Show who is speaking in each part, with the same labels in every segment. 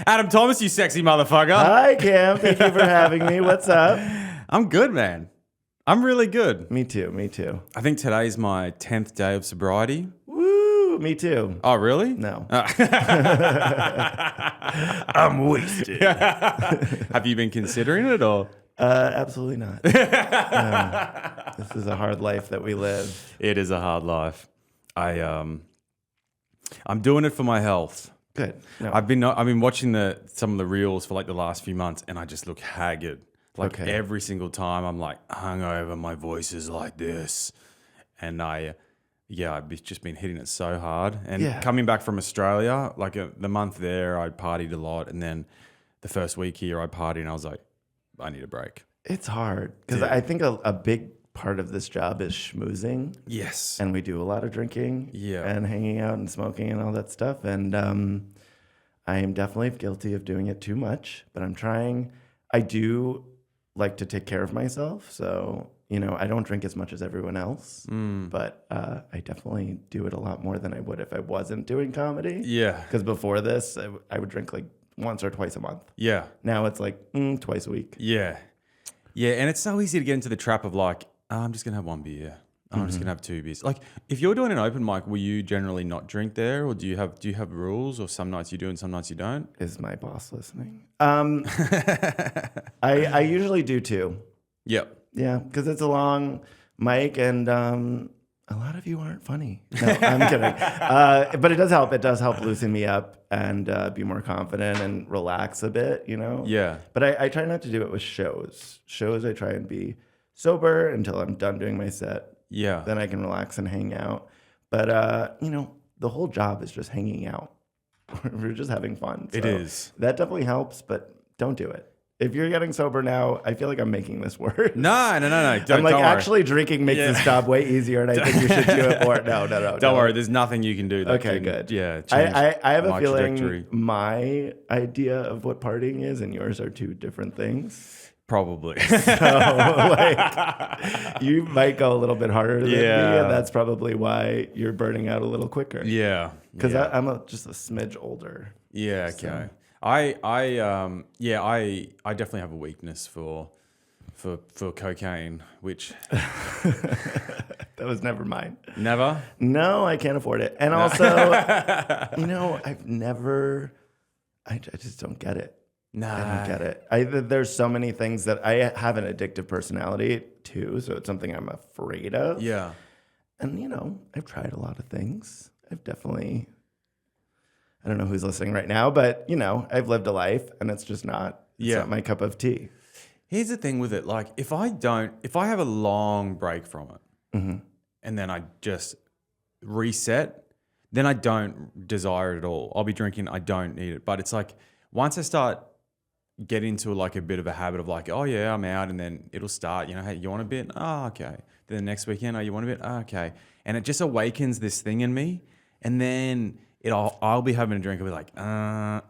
Speaker 1: Adam Thomas, you sexy motherfucker.
Speaker 2: Hi, Cam. Thank you for having me. What's up?
Speaker 1: I'm good, man. I'm really good.
Speaker 2: Me too.
Speaker 1: I think today's my 10th day of sobriety.
Speaker 2: Woo, me too.
Speaker 1: Oh, really?
Speaker 2: No.
Speaker 1: I'm wasted. Have you been considering it or?
Speaker 2: Absolutely not. No. This is a hard life that we live.
Speaker 1: It is a hard life. I'm doing it for my health.
Speaker 2: Good. No.
Speaker 1: I've been watching some of the reels for like the last few months, and I just look haggard. Like every single time, I'm like hungover. My voice is like this, and I've just been hitting it so hard. And coming back from Australia, like the month there, I partied a lot, and then the first week here, I partied, and I was like, I need a break.
Speaker 2: It's hard because I think a big part of this job is schmoozing.
Speaker 1: Yes.
Speaker 2: And we do a lot of drinking and hanging out and smoking and all that stuff. And I am definitely guilty of doing it too much, but I'm trying. I do like to take care of myself. So, I don't drink as much as everyone else, but I definitely do it a lot more than I would if I wasn't doing comedy.
Speaker 1: Yeah.
Speaker 2: Because before this, I would drink like once or twice a month.
Speaker 1: Yeah.
Speaker 2: Now it's like twice a week.
Speaker 1: Yeah. Yeah. And it's so easy to get into the trap of like, I'm just going to have one beer. I'm just going to have 2 beers. Like if you're doing an open mic, will you generally not drink there? Or do you have rules, or some nights you do and some nights you don't?
Speaker 2: Is my boss listening? I usually do too.
Speaker 1: Yep.
Speaker 2: Yeah, because it's a long mic and a lot of you aren't funny. No, I'm kidding. But it does help. It does help loosen me up and be more confident and relax a bit,
Speaker 1: Yeah.
Speaker 2: But I try not to do it with shows. Shows, I try and be sober until I'm done doing my set.
Speaker 1: Yeah.
Speaker 2: Then I can relax and hang out. But, the whole job is just hanging out. We're just having fun. So
Speaker 1: it is.
Speaker 2: That definitely helps, but don't do it. If you're getting sober now, I feel like I'm making this worse.
Speaker 1: No.
Speaker 2: I'm like, actually drinking makes this job way easier, and I think you should do it more. No.
Speaker 1: Don't worry. There's nothing you can do.
Speaker 2: Good.
Speaker 1: Yeah.
Speaker 2: I have a feeling
Speaker 1: trajectory.
Speaker 2: My idea of what partying is and yours are two different things.
Speaker 1: Probably.
Speaker 2: So, you might go a little bit harder than me, and that's probably why you're burning out a little quicker.
Speaker 1: Yeah.
Speaker 2: Because I'm just a smidge older.
Speaker 1: Yeah. Okay.
Speaker 2: So.
Speaker 1: I definitely have a weakness for cocaine, which
Speaker 2: that was never mine.
Speaker 1: Never?
Speaker 2: No, I can't afford it. And also, I just don't get it.
Speaker 1: Nah.
Speaker 2: I don't get it. There's so many things that I have an addictive personality too, so it's something I'm afraid of.
Speaker 1: Yeah.
Speaker 2: And I've tried a lot of things. I've definitely, I don't know who's listening right now, but I've lived a life and it's just not my cup of tea.
Speaker 1: Here's the thing with it. Like if I have a long break from it and then I just reset, then I don't desire it at all. I'll be drinking, I don't need it. But it's like once I start get into like a bit of a habit of like, oh yeah, I'm out, and then it'll start, hey, you want a bit? Oh, okay. Then the next weekend, oh, you want a bit? Oh, okay. And it just awakens this thing in me. And then I'll be having a drink. I'll be like,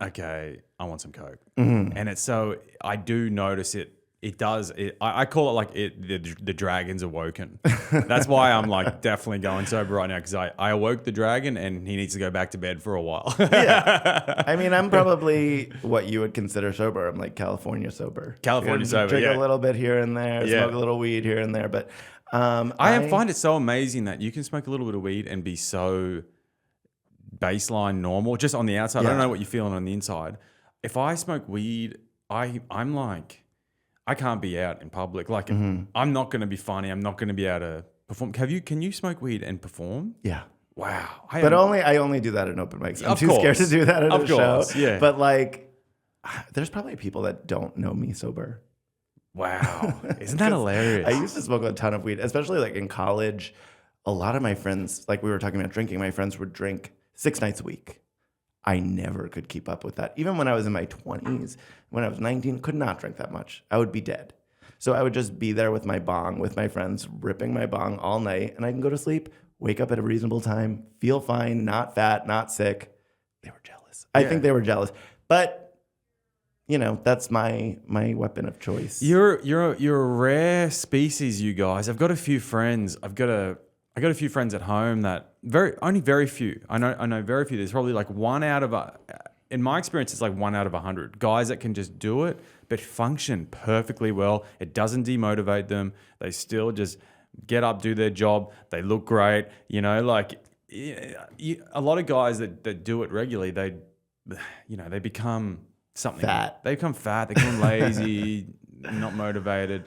Speaker 1: okay, I want some Coke. And it's so, I do notice it. It does. I call it like the dragon's awoken. That's why I'm like definitely going sober right now, because I awoke the dragon and he needs to go back to bed for a while.
Speaker 2: Yeah. I mean, I'm probably what you would consider sober. I'm like California sober.
Speaker 1: California sober,
Speaker 2: drink a little bit here and there, smoke a little weed here and there. But
Speaker 1: I find it so amazing that you can smoke a little bit of weed and be so baseline normal, just on the outside. I don't know what you're feeling on the inside. If I smoke weed, I'm like, I can't be out in public. Like, I'm not going to be funny. I'm not going to be able to perform. Can you smoke weed and perform?
Speaker 2: Yeah.
Speaker 1: Wow.
Speaker 2: I only do that at open mics. I'm too scared to do that at a show.
Speaker 1: Yeah.
Speaker 2: But like, there's probably people that don't know me sober.
Speaker 1: Wow. Isn't that hilarious?
Speaker 2: I used to smoke a ton of weed, especially like in college. A lot of my friends, like we were talking about drinking, my friends would drink 6 nights a week. I never could keep up with that. Even when I was in my 20s, when I was 19, could not drink that much. I would be dead. So I would just be there with my bong, with my friends, ripping my bong all night, and I can go to sleep, wake up at a reasonable time, feel fine, not fat, not sick. They were jealous. I think they were jealous. But, that's my weapon of choice.
Speaker 1: You're a rare species, you guys. I've got a few friends. I got a few friends at home that very few. I know very few. There's probably like one out of in my experience, it's like 1 out of 100 guys that can just do it, but function perfectly well. It doesn't demotivate them. They still just get up, do their job. They look great. You know, like a lot of guys that do it regularly, they become something.
Speaker 2: Fat.
Speaker 1: They become fat. They become lazy, not motivated.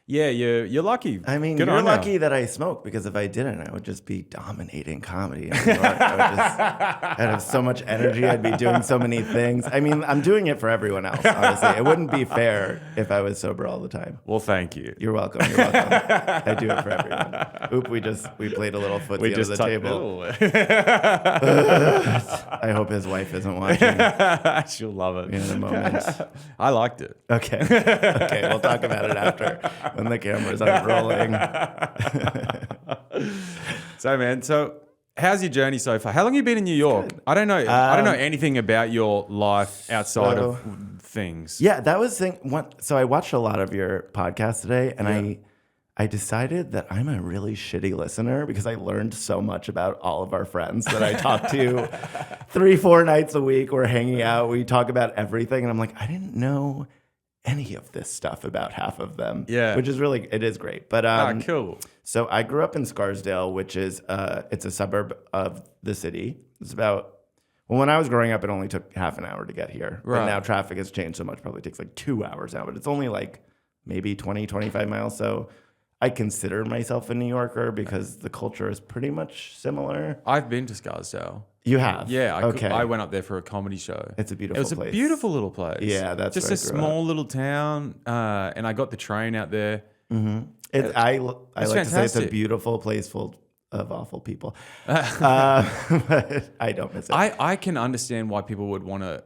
Speaker 1: Yeah, you're lucky.
Speaker 2: I mean,
Speaker 1: Good
Speaker 2: you're
Speaker 1: on ya.
Speaker 2: lucky that I smoke, because if I didn't, I would just be dominating comedy in New York. I'd have so much energy. I'd be doing so many things. I mean, I'm doing it for everyone else, honestly. It wouldn't be fair if I was sober all the time.
Speaker 1: Well, thank you.
Speaker 2: You're welcome. You're welcome. I do it for everyone. Oop, we played a little footsie under the table. I hope his wife isn't watching
Speaker 1: She'll love it.
Speaker 2: in a moment.
Speaker 1: I liked it.
Speaker 2: Okay. Okay, we'll talk about it after when the cameras aren't rolling.
Speaker 1: So, man, how's your journey so far? How long have you been in New York? I don't know. I don't know anything about your life outside of things.
Speaker 2: Yeah, that was so I watched a lot of your podcast today, and I decided that I'm a really shitty listener because I learned so much about all of our friends that I talk to 3-4 nights a week. We're hanging out. We talk about everything. And I'm like, I didn't know any of this stuff about half of them.
Speaker 1: Yeah.
Speaker 2: Which is it is great. But
Speaker 1: Cool.
Speaker 2: So I grew up in Scarsdale, which is it's a suburb of the city. It's about, when I was growing up, it only took half an hour to get here.
Speaker 1: Right.
Speaker 2: But now traffic has changed so much, probably takes like 2 hours now. But it's only like maybe 20, 25 miles. So I consider myself a New Yorker because the culture is pretty much similar.
Speaker 1: I've been to Scarsdale.
Speaker 2: You have?
Speaker 1: Yeah.
Speaker 2: Okay.
Speaker 1: I went up there for a comedy show.
Speaker 2: It's a beautiful place.
Speaker 1: It was a beautiful little place.
Speaker 2: Yeah, that's
Speaker 1: just
Speaker 2: where
Speaker 1: a
Speaker 2: I grew
Speaker 1: small little town. And I got the train out there.
Speaker 2: Mm-hmm. I like to say it's a beautiful place full of awful people. But I don't miss it.
Speaker 1: I can understand why people would want to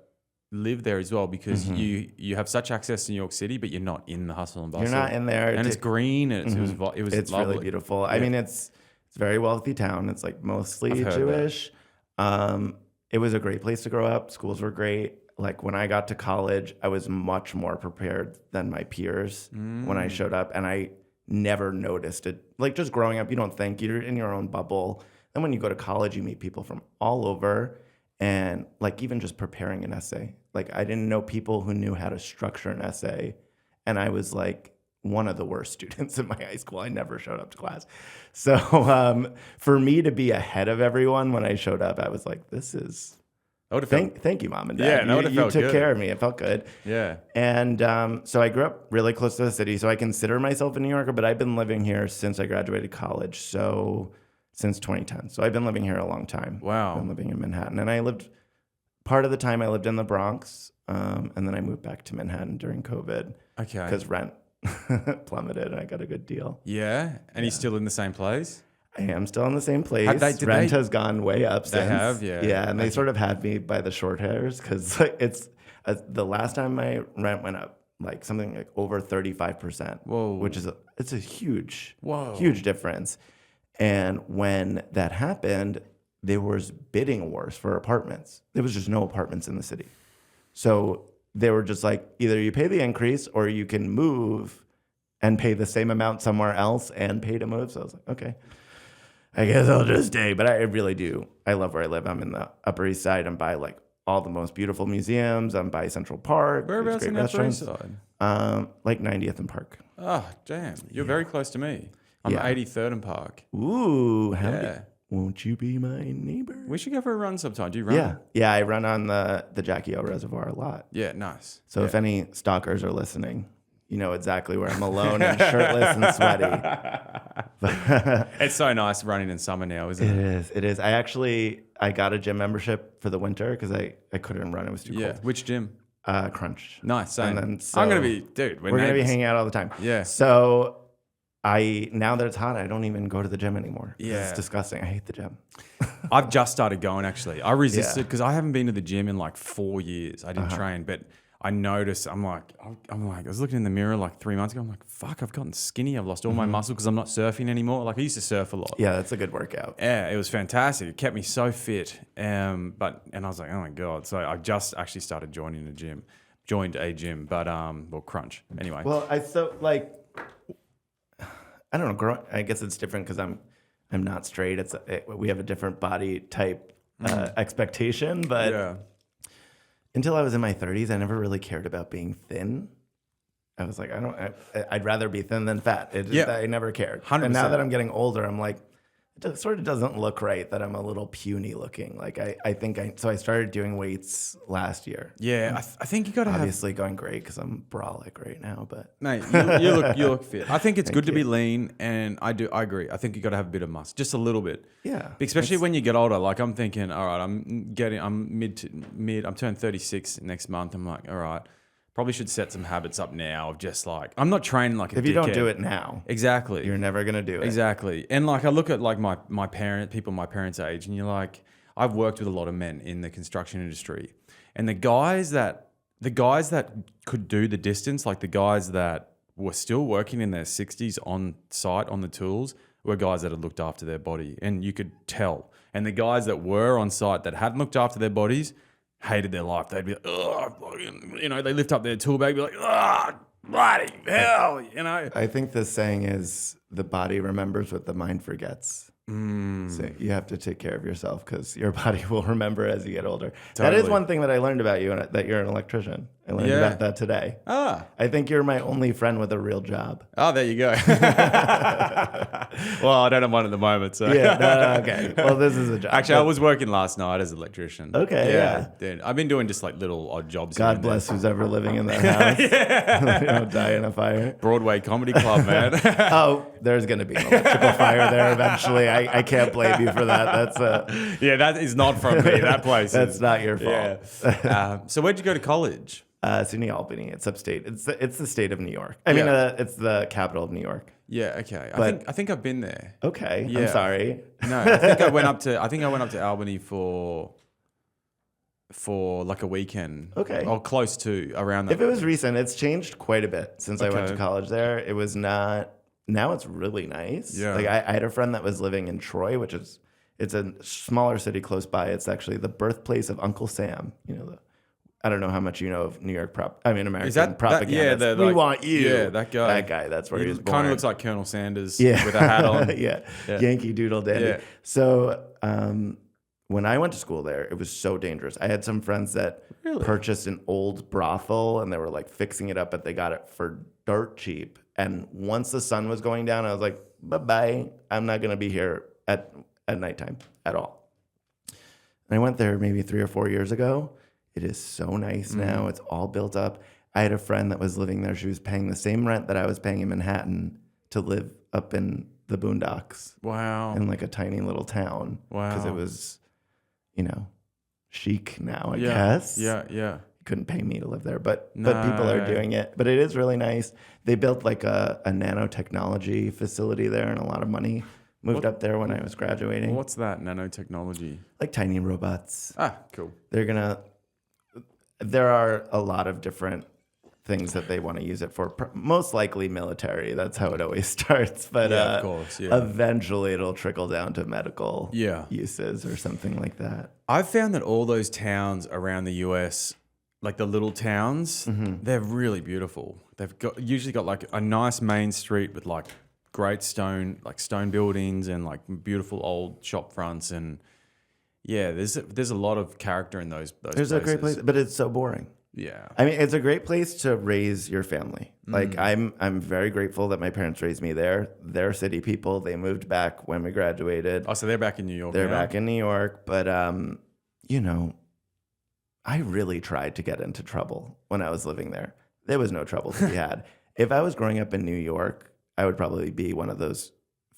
Speaker 1: live there as well, because you have such access to New York City, but you're not in the hustle and bustle.
Speaker 2: You're not in there.
Speaker 1: And it's green. And it was
Speaker 2: it's
Speaker 1: lovely.
Speaker 2: really beautiful. Yeah. I mean, it's a very wealthy town. It's like mostly Jewish. It was a great place to grow up. Schools were great. Like when I got to college, I was much more prepared than my peers when I showed up, and I never noticed it. Like just growing up, you don't think, you're in your own bubble. And when you go to college, you meet people from all over. And like even just preparing an essay, like I didn't know people who knew how to structure an essay. And I was like one of the worst students in my high school. I never showed up to class. So for me to be ahead of everyone when I showed up, I was like, this is, thank you, Mom and Dad.
Speaker 1: Yeah,
Speaker 2: you took care of me. It felt good.
Speaker 1: Yeah.
Speaker 2: And so I grew up really close to the city. So I consider myself a New Yorker, but I've been living here since I graduated college. So since 2010. So I've been living here a long time.
Speaker 1: Wow.
Speaker 2: I've been living in Manhattan. And part of the time I lived in the Bronx. And then I moved back to Manhattan during COVID.
Speaker 1: Okay.
Speaker 2: Because rent plummeted and I got a good deal.
Speaker 1: Yeah. And you're still in the same place?
Speaker 2: I am still in the same place. Rent has gone way up since.
Speaker 1: They have, yeah.
Speaker 2: Yeah, and they sort of had me by the short hairs because it's the last time my rent went up, like something like over 35%.
Speaker 1: Whoa.
Speaker 2: Which is it's a huge difference. And when that happened, there was bidding wars for apartments. There was just no apartments in the city. So they were just like, either you pay the increase or you can move and pay the same amount somewhere else and pay to move. So I was like, okay, I guess I'll just stay. But I really do. I love where I live. I'm in the Upper East Side. I'm by like all the most beautiful museums. I'm by Central Park.
Speaker 1: Whereabouts in the Upper East Side?
Speaker 2: Like 90th and Park.
Speaker 1: Oh, damn. You're very close to me. I'm 83rd and Park.
Speaker 2: Ooh, won't you be my neighbor?
Speaker 1: We should go for a run sometime. Do you run?
Speaker 2: Yeah. I run on the Jackie O Reservoir a lot.
Speaker 1: Yeah, nice.
Speaker 2: So if any stalkers are listening, you know exactly where I'm alone and shirtless and sweaty.
Speaker 1: It's so nice running in summer now, isn't it?
Speaker 2: It is. I got a gym membership for the winter because I couldn't run. It was too cold.
Speaker 1: Which gym?
Speaker 2: Crunch.
Speaker 1: Nice. Same.
Speaker 2: And then,
Speaker 1: I'm going to be, dude,
Speaker 2: we're going to be hanging out all the time.
Speaker 1: Yeah.
Speaker 2: So now that it's hot, I don't even go to the gym anymore.
Speaker 1: Yeah.
Speaker 2: It's disgusting. I hate the gym.
Speaker 1: I've just started going, actually. I resisted because I haven't been to the gym in like 4 years. I didn't train, but I noticed, I was looking in the mirror like 3 months ago. I'm like, fuck, I've gotten skinny. I've lost all my muscle because I'm not surfing anymore. Like I used to surf a lot.
Speaker 2: Yeah, that's a good workout.
Speaker 1: Yeah, it was fantastic. It kept me so fit. And I was like, oh my God. So I just actually started joined a gym, but Crunch. Anyway.
Speaker 2: Well, I don't know. I guess it's different because I'm not straight. We have a different body type expectation, but until I was in my 30s, I never really cared about being thin. I was like, I'd rather be thin than fat. I never cared.
Speaker 1: 100%.
Speaker 2: And now that I'm getting older, I'm like, it sort of doesn't look right that I'm a little puny looking. Like so I started doing weights last year.
Speaker 1: Yeah, I think you got to have.
Speaker 2: Obviously going great because I'm brolic right now, but
Speaker 1: Mate, you look fit. I think it's good to be lean, and I agree. I think you got to have a bit of muscle, just a little bit.
Speaker 2: Yeah.
Speaker 1: Especially when you get older. Like I'm thinking, all right, I'm turning 36 next month. I'm like, all right, probably should set some habits up now of just like, I'm not training like a
Speaker 2: if you don't
Speaker 1: dickhead.
Speaker 2: do it now,
Speaker 1: Exactly.
Speaker 2: you're never going to do it.
Speaker 1: Exactly. And like I look at like my people my parents' age, and you're like, I've worked with a lot of men in the construction industry, and the guys that could do the distance, like the guys that were still working in their 60s on site on the tools, were guys that had looked after their body, and you could tell. And the guys that were on site that hadn't looked after their bodies hated their life. They'd be like, oh, they lift up their tool bag, be like, oh, bloody hell,
Speaker 2: I think the saying is the body remembers what the mind forgets. So you have to take care of yourself because your body will remember as you get older.
Speaker 1: Totally.
Speaker 2: That is one thing that I learned about you, that you're an electrician. I learned about that today. I think you're my only friend with a real job.
Speaker 1: Oh, there you go. Well, I don't have one at the moment, so.
Speaker 2: Yeah, okay. Well, this is a job.
Speaker 1: Actually, I was working last night as an electrician.
Speaker 2: Okay, yeah.
Speaker 1: Dude, I've been doing just like little odd jobs.
Speaker 2: God bless who's ever living in that house. They don't die in a fire.
Speaker 1: Broadway Comedy Club, man.
Speaker 2: Oh, there's going to be an electrical fire there eventually. I can't blame you for that. That's
Speaker 1: yeah, that is not from me. That place.
Speaker 2: That's not your fault.
Speaker 1: Yeah. So where'd you go to college?
Speaker 2: SUNY Albany. It's upstate. It's the state of New York. I mean, it's the capital of New York.
Speaker 1: Yeah. Okay. I think I've been there.
Speaker 2: Okay.
Speaker 1: Yeah.
Speaker 2: I'm sorry.
Speaker 1: No, I think I went up to Albany for like a weekend.
Speaker 2: Okay.
Speaker 1: Or close to around that.
Speaker 2: If it was recent, it's changed quite a bit since I went to college there. It was not. Now it's really nice.
Speaker 1: Yeah.
Speaker 2: Like I had a friend that was living in Troy, it's a smaller city close by. It's actually the birthplace of Uncle Sam. I don't know how much you know of New York American propaganda. We want you.
Speaker 1: Yeah, that guy.
Speaker 2: That guy. That's where he was born.
Speaker 1: Kind of looks like Colonel Sanders with a hat on.
Speaker 2: Yeah. Yankee Doodle Dandy. Yeah. So when I went to school there, it was so dangerous. I had some friends that purchased an old brothel, and they were like fixing it up, but they got it for dirt cheap. And once the sun was going down, I was like, bye-bye. I'm not going to be here at nighttime at all. And I went there maybe 3 or 4 years ago. It is so nice now. It's all built up. I had a friend that was living there. She was paying the same rent that I was paying in Manhattan to live up in the boondocks.
Speaker 1: Wow.
Speaker 2: In like a tiny little town.
Speaker 1: Wow.
Speaker 2: Because it was, chic now, I guess.
Speaker 1: Yeah.
Speaker 2: Couldn't pay me to live there, but people are doing it. But it is really nice. They built like a nanotechnology facility there, and a lot of money moved up there when I was graduating.
Speaker 1: What's that, nanotechnology?
Speaker 2: Like tiny robots.
Speaker 1: Cool.
Speaker 2: There are a lot of different things that they want to use it for. Most likely military. That's how it always starts. But
Speaker 1: of course,
Speaker 2: eventually it'll trickle down to medical uses or something like that.
Speaker 1: I've found that all those towns around the US, like the little towns, they're really beautiful. They've usually got like a nice main street with like great stone buildings and like beautiful old shop fronts, and there's a lot of character in those
Speaker 2: There's
Speaker 1: places.
Speaker 2: a great place, but it's so boring.
Speaker 1: Yeah.
Speaker 2: I mean, it's a great place to raise your family. Like I'm very grateful that my parents raised me there. They're city people. They moved back when we graduated.
Speaker 1: Oh, so they're back in New York.
Speaker 2: They're back in New York, but I really tried to get into trouble when I was living there. There was no trouble to be had. If I was growing up in New York, I would probably be one of those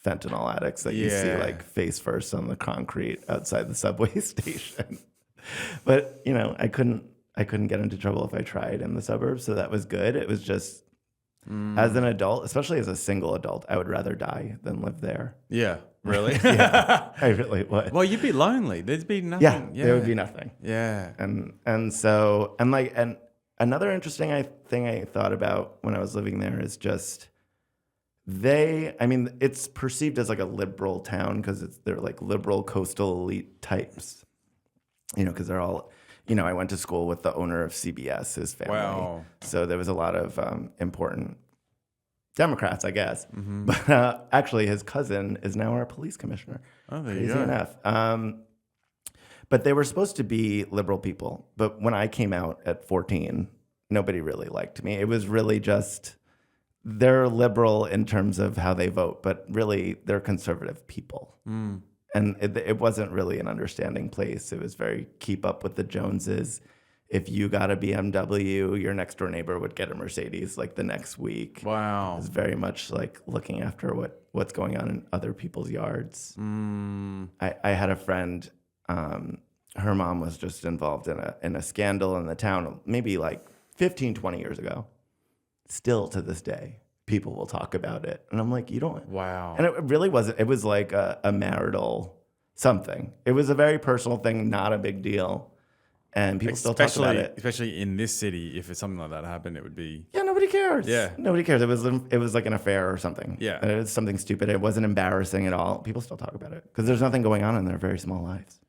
Speaker 2: fentanyl addicts that you see like face first on the concrete outside the subway station. But, I couldn't get into trouble if I tried in the suburbs, so that was good. It was just as an adult, especially as a single adult, I would rather die than live there.
Speaker 1: Yeah. Really?
Speaker 2: Yeah, I really would.
Speaker 1: Well, you'd be lonely. There'd be nothing.
Speaker 2: Yeah, there would be nothing.
Speaker 1: Yeah.
Speaker 2: And another interesting thing I thought about when I was living there is just it's perceived as like a liberal town because they're like liberal coastal elite types, because they're all, I went to school with the owner of CBS, his family.
Speaker 1: Wow.
Speaker 2: So there was a lot of important Democrats, I guess. But actually, his cousin is now our police commissioner.
Speaker 1: Oh, there
Speaker 2: Crazy
Speaker 1: you go.
Speaker 2: enough. But they were supposed to be liberal people. But when I came out at 14, nobody really liked me. It was really just, they're liberal in terms of how they vote, but really they're conservative people. And it wasn't really an understanding place. It was very keep up with the Joneses. If you got a BMW, your next door neighbor would get a Mercedes like the next week.
Speaker 1: Wow.
Speaker 2: It was very much like looking after what's going on in other people's yards. I had a friend, her mom was just involved in a scandal in the town maybe like 15, 20 years ago. Still to this day, people will talk about it. And I'm like, you don't.
Speaker 1: Wow.
Speaker 2: And it really wasn't. It was like a marital something. It was a very personal thing, not a big deal. And people still talk about it.
Speaker 1: Especially in this city, if it's something like that happened, it would be...
Speaker 2: Yeah, nobody cares.
Speaker 1: Yeah.
Speaker 2: Nobody cares. It was like an affair or something.
Speaker 1: Yeah.
Speaker 2: And it was something stupid. It wasn't embarrassing at all. People still talk about it because there's nothing going on in their very small lives.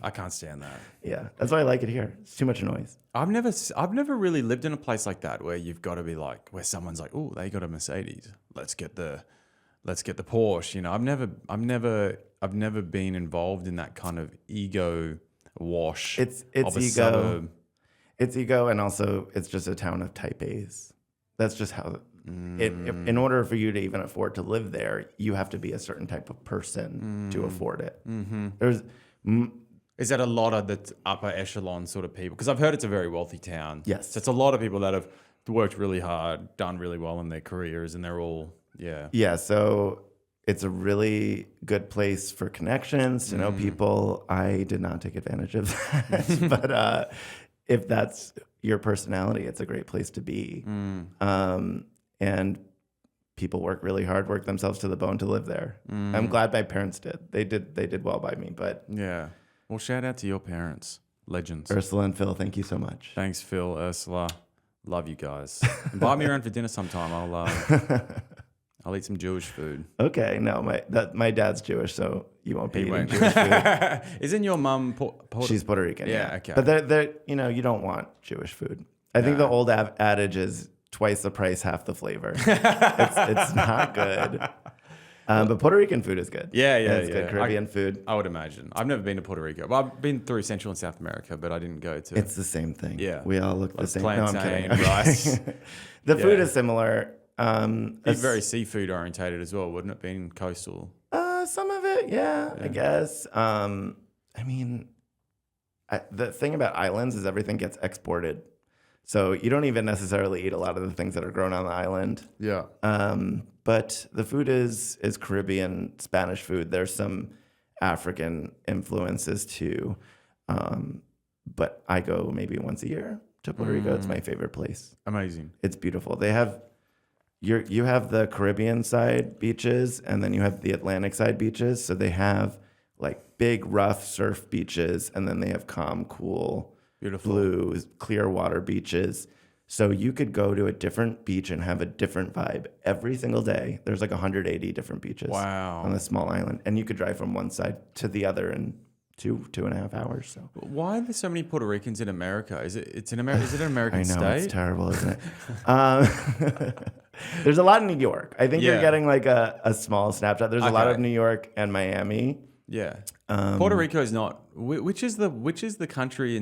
Speaker 1: I can't stand that.
Speaker 2: Yeah. That's why I like it here. It's too much noise.
Speaker 1: I've never really lived in a place like that where you've got to be like, where someone's like, oh, they got a Mercedes. Let's get the Porsche. You know, I've never been involved in that kind of ego wash.
Speaker 2: It's
Speaker 1: of a
Speaker 2: ego.
Speaker 1: suburb.
Speaker 2: It's ego, and also it's just a town of type A's. That's just how in order for you to even afford to live there, you have to be a certain type of person to afford it. There's
Speaker 1: Is that a lot of the upper echelon sort of people? Because I've heard it's a very wealthy town.
Speaker 2: Yes.
Speaker 1: So it's a lot of people that have worked really hard, done really well in their careers, and they're all,
Speaker 2: Yeah, so it's a really good place for connections, to know people. I did not take advantage of that. But if that's your personality, it's a great place to be. And people work really hard, work themselves to the bone to live there. I'm glad my parents did. They did well by me. But
Speaker 1: yeah. Well, shout out to your parents. Legends.
Speaker 2: Ursula and Phil, thank you so much.
Speaker 1: Thanks, Phil, Ursula. Love you guys. Invite me around for dinner sometime. I'll eat some Jewish food.
Speaker 2: Okay, no, my dad's Jewish, so you won't be eating Jewish food.
Speaker 1: Isn't your mum
Speaker 2: She's Puerto Rican.
Speaker 1: Yeah, okay.
Speaker 2: But they're you don't want Jewish food. I think the old adage is twice the price, half the flavor. It's not good. But Puerto Rican food is good.
Speaker 1: Yeah.
Speaker 2: It's good Caribbean food.
Speaker 1: I would imagine. I've never been to Puerto Rico. Well, I've been through Central and South America, but I didn't go to...
Speaker 2: It's the same thing.
Speaker 1: Yeah.
Speaker 2: We all look the same. No, I'm
Speaker 1: plantain,
Speaker 2: kidding.
Speaker 1: rice.
Speaker 2: The food is similar.
Speaker 1: It's very seafood orientated as well, wouldn't it? Being coastal.
Speaker 2: Some of it, yeah. I guess. I mean, the thing about islands is everything gets exported. So you don't even necessarily eat a lot of the things that are grown on the island.
Speaker 1: Yeah.
Speaker 2: But the food is Caribbean, Spanish food. There's some African influences too. But I go maybe once a year to Puerto Rico. It's my favorite place.
Speaker 1: Amazing.
Speaker 2: It's beautiful. They have you have the Caribbean side beaches, and then you have the Atlantic side beaches. So they have like big rough surf beaches, and then they have calm, cool,
Speaker 1: beautiful,
Speaker 2: blue, clear water beaches. So you could go to a different beach and have a different vibe every single day. There's like 180 different beaches on a small island, and you could drive from one side to the other in 2.5 hours. So
Speaker 1: why are there so many Puerto Ricans in America? Is it an American state?
Speaker 2: I know, it's terrible, isn't it? There's a lot in New York. I think you're getting like a small snapshot. There's a lot of New York and Miami.
Speaker 1: Yeah. Puerto Rico is not. Which is the country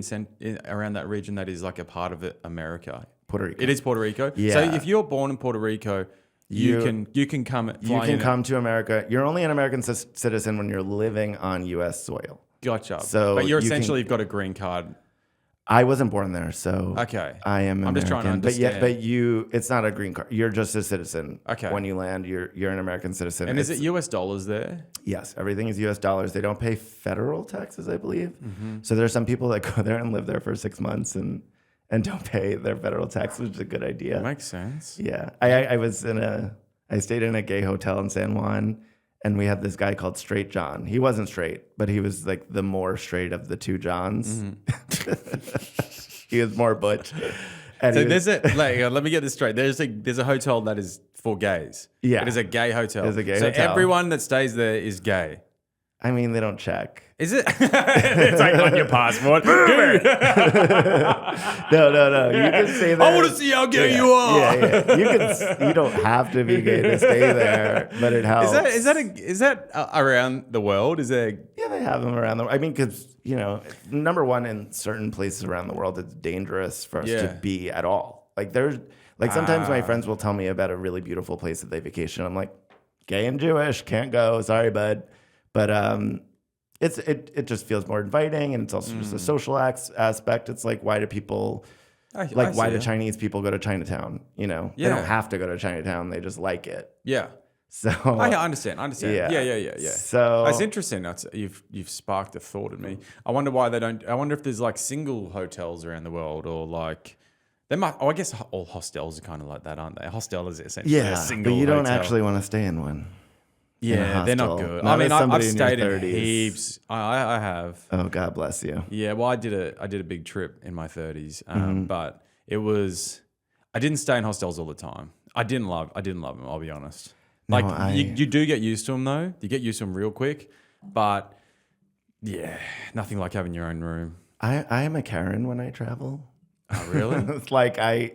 Speaker 1: around that region that is like a part of America?
Speaker 2: Puerto Rico.
Speaker 1: It is Puerto Rico.
Speaker 2: Yeah.
Speaker 1: So if you're born in Puerto Rico, you can come.
Speaker 2: Come to America. You're only an American citizen when you're living on U.S. soil.
Speaker 1: Gotcha.
Speaker 2: So
Speaker 1: but you've got a green card.
Speaker 2: I wasn't born there, so
Speaker 1: okay.
Speaker 2: I am American.
Speaker 1: I'm just trying to understand.
Speaker 2: But it's not a green card. You're just a citizen.
Speaker 1: Okay.
Speaker 2: When you land, you're an American citizen.
Speaker 1: And is it U.S. dollars there?
Speaker 2: Yes, everything is U.S. dollars. They don't pay federal taxes, I believe. Mm-hmm. So there's some people that go there and live there for 6 months and don't pay their federal tax, which is a good idea.
Speaker 1: Makes sense.
Speaker 2: Yeah, I stayed in a gay hotel in San Juan. And we had this guy called Straight John. He wasn't straight, but he was like the more straight of the two Johns. Mm-hmm. He was more butch. And
Speaker 1: let me get this straight. There's a hotel that is for gays.
Speaker 2: Yeah.
Speaker 1: It is a gay hotel.
Speaker 2: It's a gay
Speaker 1: hotel. So
Speaker 2: hotel.
Speaker 1: everyone that stays there is gay.
Speaker 2: I mean, they don't check.
Speaker 1: Is it? It's like on your passport.
Speaker 2: No. You can stay there.
Speaker 1: I want to see how gay you are.
Speaker 2: Yeah. You don't have to be gay to stay there, but it helps.
Speaker 1: Is that around the world? Is there?
Speaker 2: Yeah, Yeah, they have them around the. I mean, because number one, in certain places around the world, it's dangerous for us to be at all. Like sometimes my friends will tell me about a really beautiful place that they vacation. I'm like, gay and Jewish, can't go. Sorry, bud. But it just feels more inviting, and it's also just a social aspect. It's like, why do people why do Chinese people go to Chinatown? They don't have to go to Chinatown. They just like it.
Speaker 1: Yeah.
Speaker 2: So
Speaker 1: I understand. Yeah.
Speaker 2: So
Speaker 1: that's interesting. You've sparked a thought in me. I wonder why they don't. I wonder if there's like single hotels around the world, or like they might. Oh, I guess all hostels are kind of like that, aren't they? A hostel is essentially a single.
Speaker 2: But you don't
Speaker 1: hotel.
Speaker 2: actually want to stay in one.
Speaker 1: Yeah, they're not good.
Speaker 2: Not
Speaker 1: I mean, I've stayed
Speaker 2: in
Speaker 1: in heaps. I have.
Speaker 2: Oh, God bless you.
Speaker 1: Yeah, well, I did a big trip in my 30s, but it was. I didn't stay in hostels all the time. I didn't love them. I'll be honest. Like you do get used to them though. You get used to them real quick, but yeah, nothing like having your own room.
Speaker 2: I am a Karen when I travel.
Speaker 1: Oh, really?
Speaker 2: It's like I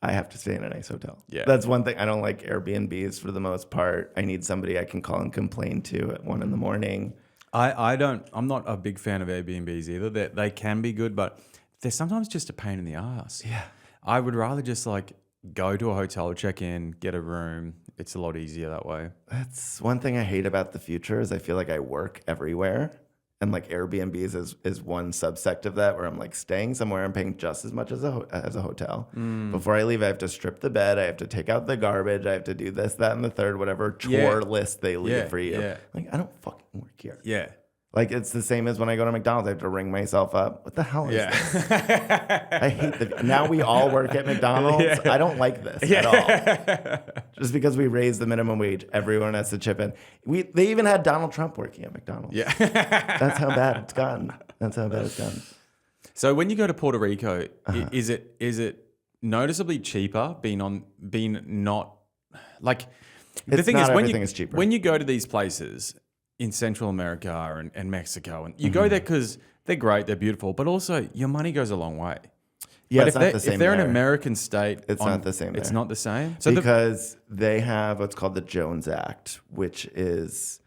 Speaker 2: have to stay in a nice hotel. Yeah, that's one thing. I don't like Airbnbs for the most part. I need somebody I can call and complain to at 1 a.m.
Speaker 1: I'm not a big fan of Airbnbs either. They can be good, but they're sometimes just a pain in the ass.
Speaker 2: Yeah,
Speaker 1: I would rather just like go to a hotel, check in, get a room. It's a lot easier that way.
Speaker 2: That's one thing I hate about the future is I feel like I work everywhere. And like Airbnbs is one subsect of that, where I'm like staying somewhere, I'm paying just as much as a hotel. Before I leave, I have to strip the bed, I have to take out the garbage, I have to do this, that, and the third, whatever chore list they leave for you. Yeah. Like, I don't fucking work here.
Speaker 1: Yeah.
Speaker 2: Like, it's the same as when I go to McDonald's. I have to ring myself up. What the hell is this? I hate now we all work at McDonald's. Yeah. I don't like this at all. Just because we raised the minimum wage, everyone has to chip in. They even had Donald Trump working at McDonald's. Yeah. That's how bad it's gotten. So
Speaker 1: when you go to Puerto Rico, is it noticeably cheaper
Speaker 2: everything is cheaper.
Speaker 1: When you go to these places in Central America and Mexico, and you go there because they're great, they're beautiful, but also your money goes a long way.
Speaker 2: Yeah,
Speaker 1: but
Speaker 2: it's not the same.
Speaker 1: If they're an American state,
Speaker 2: it's not the same.
Speaker 1: It's not the same. So
Speaker 2: because they have what's called the Jones Act, which is,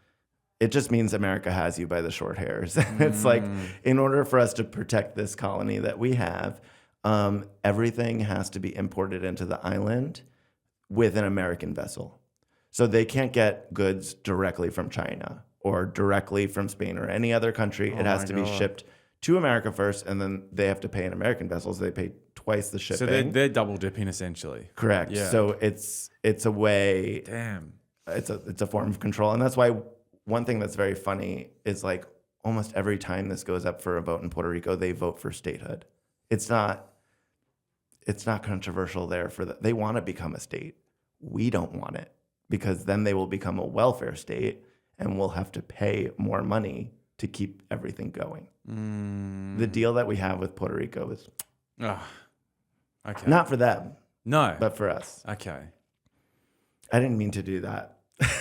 Speaker 2: it just means America has you by the short hairs. It's like, in order for us to protect this colony that we have, everything has to be imported into the island with an American vessel. So they can't get goods directly from China or directly from Spain or any other country. It has to be shipped to America first, and then they have to pay an American vessel, so they pay twice the shipping.
Speaker 1: So they're double dipping essentially.
Speaker 2: Correct. Yeah. So it's a way.
Speaker 1: Damn.
Speaker 2: It's a form of control, and that's why one thing that's very funny is like almost every time this goes up for a vote in Puerto Rico, they vote for statehood. It's not controversial there they want to become a state. We don't want it, because then they will become a welfare state and we'll have to pay more money to keep everything going. The deal that we have with Puerto Rico is
Speaker 1: okay.
Speaker 2: Not for them.
Speaker 1: No.
Speaker 2: But for us.
Speaker 1: Okay.
Speaker 2: I didn't mean to do that.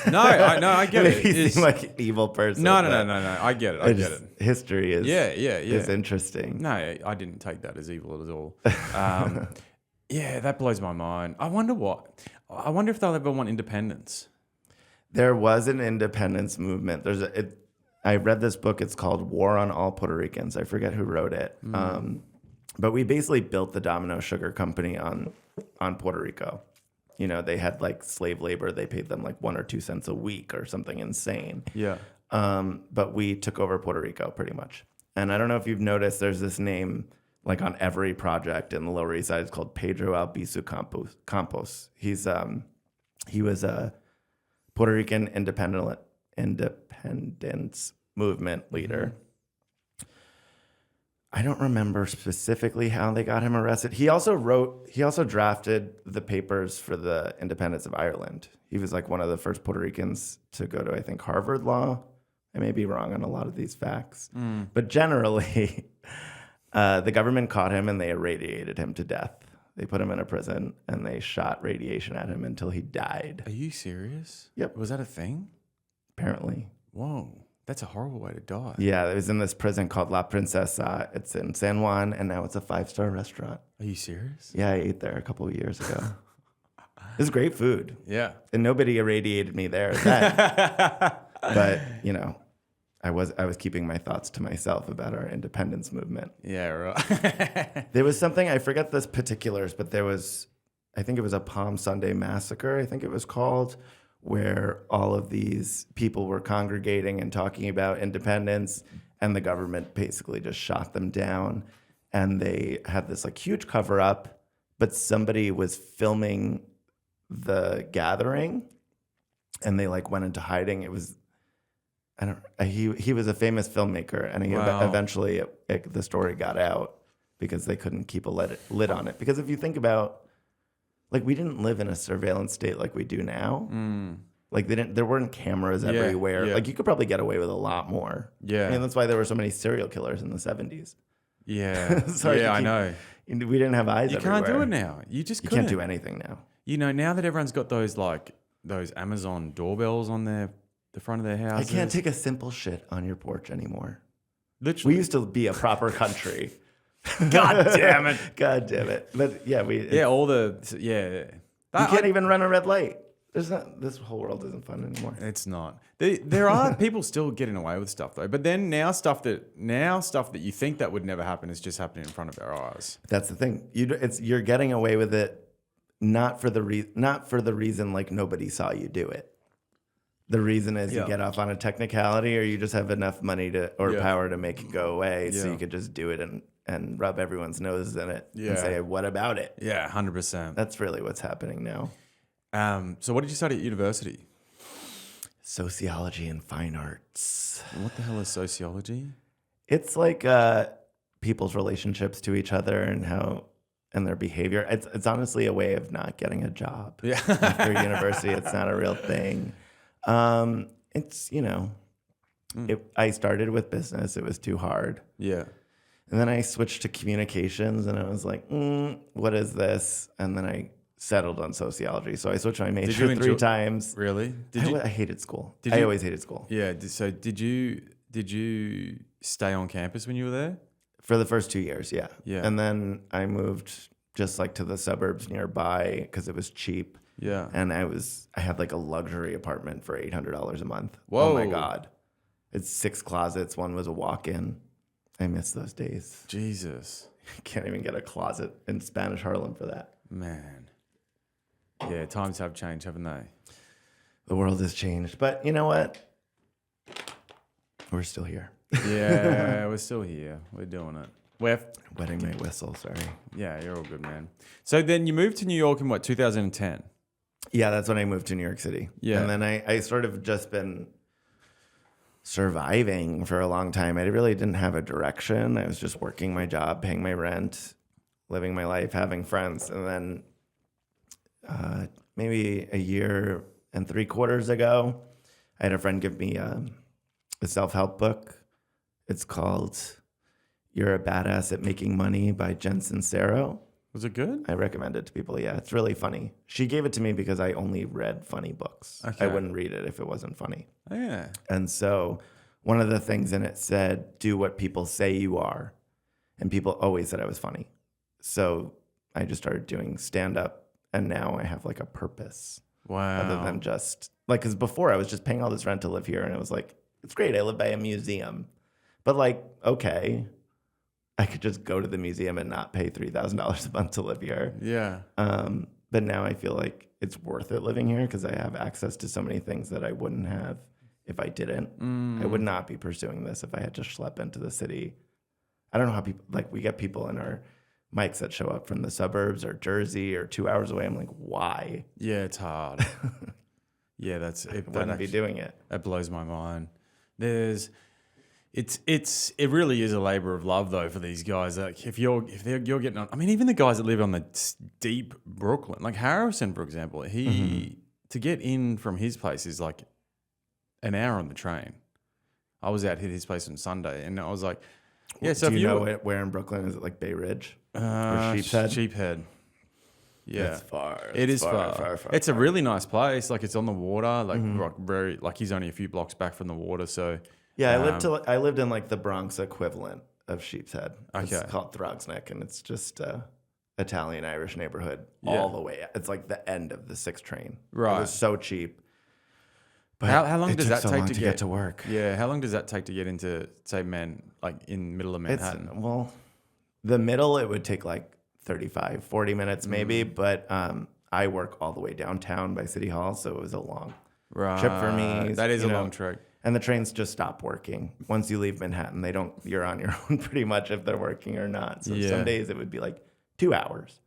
Speaker 1: No, I get it.
Speaker 2: You seem like an evil person.
Speaker 1: No. I get it. I get it.
Speaker 2: History is
Speaker 1: is
Speaker 2: interesting.
Speaker 1: No, I didn't take that as evil at all. Yeah, that blows my mind. I wonder if they'll ever want independence.
Speaker 2: There was an independence movement. I read this book. It's called War on All Puerto Ricans. I forget who wrote it. But we basically built the Domino Sugar Company on Puerto Rico. They had like slave labor. They paid them like 1 or 2 cents a week or something insane.
Speaker 1: Yeah.
Speaker 2: But we took over Puerto Rico pretty much. And I don't know if you've noticed, there's this name like on every project in the Lower East Side. It's called Pedro Albizu Campos. He was a Puerto Rican independence movement leader. I don't remember specifically how they got him arrested. He also drafted the papers for the independence of Ireland. He was like one of the first Puerto Ricans to go to, I think, Harvard Law. I may be wrong on a lot of these facts. But generally, the government caught him and they irradiated him to death. They put him in a prison and they shot radiation at him until he died.
Speaker 1: Are you serious?
Speaker 2: Yep.
Speaker 1: Was that a thing?
Speaker 2: Apparently.
Speaker 1: Whoa. That's a horrible way to die.
Speaker 2: Yeah, it was in this prison called La Princesa. It's in San Juan, and now it's a 5-star restaurant.
Speaker 1: Are you serious?
Speaker 2: Yeah, I ate there a couple of years ago. It was great food.
Speaker 1: Yeah.
Speaker 2: And nobody irradiated me there then. But, I was keeping my thoughts to myself about our independence movement.
Speaker 1: Yeah, right.
Speaker 2: There was something, I forget the particulars, but I think it was a Palm Sunday massacre, I think it was called, where all of these people were congregating and talking about independence, and the government basically just shot them down. And they had this like huge cover up, but somebody was filming the gathering, and they like went into hiding. It was, he was a famous filmmaker, and eventually the story got out because they couldn't keep a lid on it. Because if you think about, like, we didn't live in a surveillance state like we do now. Like there weren't cameras everywhere.
Speaker 1: Yeah.
Speaker 2: Like you could probably get away with a lot more.
Speaker 1: Yeah.
Speaker 2: I mean, that's why there were so many serial killers in the 70s.
Speaker 1: Yeah. I know.
Speaker 2: We didn't have eyes everywhere.
Speaker 1: You can't do it now. You just couldn't.
Speaker 2: Can't do anything now.
Speaker 1: You know, now that everyone's got those Amazon doorbells on the front of their houses.
Speaker 2: I can't take a simple shit on your porch anymore.
Speaker 1: Literally.
Speaker 2: We used to be a proper country.
Speaker 1: God damn it.
Speaker 2: God damn it. But yeah,
Speaker 1: you
Speaker 2: can't even run a red light. This whole world isn't fun anymore.
Speaker 1: It's not. There are people still getting away with stuff though. But then now stuff that you think that would never happen is just happening in front of our eyes.
Speaker 2: That's the thing. You're getting away with it not for the reason like nobody saw you do it. The reason is you get off on a technicality, or you just have enough money or power to make it go away, so you could just do it and rub everyone's noses in it and say, "What about it?"
Speaker 1: Yeah, 100%.
Speaker 2: That's really what's happening now.
Speaker 1: So what did you study at university?
Speaker 2: Sociology and fine arts.
Speaker 1: What the hell is sociology?
Speaker 2: It's like people's relationships to each other and their behavior. It's honestly a way of not getting a job.
Speaker 1: Yeah.
Speaker 2: After university, it's not a real thing. It's, I started with business. It was too hard.
Speaker 1: Yeah.
Speaker 2: And then I switched to communications, and I was like, what is this? And then I settled on sociology. So I switched my major 3 times.
Speaker 1: Really?
Speaker 2: I hated school. I always hated school.
Speaker 1: Yeah. So did you stay on campus when you were there?
Speaker 2: For the first 2 years, yeah.
Speaker 1: Yeah.
Speaker 2: And then I moved just like to the suburbs nearby because it was cheap.
Speaker 1: Yeah.
Speaker 2: And I had like a luxury apartment for $800 a month.
Speaker 1: Whoa.
Speaker 2: Oh my God. It's 6 closets. One was a walk-in. I miss those days.
Speaker 1: Jesus.
Speaker 2: Can't even get a closet in Spanish Harlem for that.
Speaker 1: Man. Yeah, times have changed, haven't they?
Speaker 2: The world has changed. But you know what? We're still here.
Speaker 1: Yeah, we're still here. We're doing it. We're
Speaker 2: wetting my whistle, sorry.
Speaker 1: Yeah, you're all good, man. So then you moved to New York in what, 2010?
Speaker 2: Yeah, that's when I moved to New York City.
Speaker 1: Yeah.
Speaker 2: And then I sort of just been surviving for a long time. I really didn't have a direction. I was just working my job, paying my rent, living my life, having friends. And then maybe a year and 3/4 ago, I had a friend give me a self-help book. It's called You're a Badass at Making Money by Jen Sincero.
Speaker 1: Was it good?
Speaker 2: I recommend it to people. Yeah, it's really funny. She gave it to me because I only read funny books.
Speaker 1: Okay.
Speaker 2: I wouldn't read it if it wasn't funny.
Speaker 1: Oh, yeah.
Speaker 2: And so one of the things in it said, do what people say you are. And people always said I was funny. So I just started doing stand-up, and now I have like a purpose.
Speaker 1: Wow.
Speaker 2: Other than just, like, because before I was just paying all this rent to live here, and it was like, it's great, I live by a museum. But like, okay, I could just go to the museum and not pay $3,000 a month to live here.
Speaker 1: Yeah.
Speaker 2: But now I feel like it's worth it living here because I have access to so many things that I wouldn't have if I didn't. I would not be pursuing this if I had to schlep into the city. I don't know how people, like, we get people in our mics that show up from the suburbs or Jersey or 2 hours away. I'm like, why?
Speaker 1: Yeah, it's hard. Yeah, that's it.
Speaker 2: I wouldn't be doing it.
Speaker 1: That blows my mind. It really is a labor of love though for these guys. Like if you're getting on, I mean, even the guys that live on the deep Brooklyn, like Harrison, for example, to get in from his place is like an hour on the train. I was out at his place on Sunday, and I was like, yeah. So
Speaker 2: do
Speaker 1: if
Speaker 2: you know where in Brooklyn? Is it like Bay Ridge or Sheepshead?
Speaker 1: Sheephead. Yeah,
Speaker 2: it's far.
Speaker 1: It is far. It's a really nice place. Like it's on the water. Like very like he's only a few blocks back from the water. So
Speaker 2: yeah, I lived in like the Bronx equivalent of Sheepshead.
Speaker 1: Okay.
Speaker 2: It's called Throgsneck, and it's just Italian Irish neighborhood all the way. It's like the end of the 6 train.
Speaker 1: Right.
Speaker 2: It was so cheap. But
Speaker 1: how long
Speaker 2: it
Speaker 1: does
Speaker 2: took
Speaker 1: that
Speaker 2: so
Speaker 1: take
Speaker 2: long
Speaker 1: to
Speaker 2: get to work?
Speaker 1: Yeah, how long does that take to get into, say, like in middle of Manhattan?
Speaker 2: The middle, it would take like 35, 40 minutes maybe.
Speaker 1: Mm.
Speaker 2: But I work all the way downtown by City Hall, so it was a long
Speaker 1: Right.
Speaker 2: trip for me.
Speaker 1: That is a long trek.
Speaker 2: And the trains just stop working. Once you leave Manhattan, you're on your own pretty much if they're working or not. So some days it would be like 2 hours.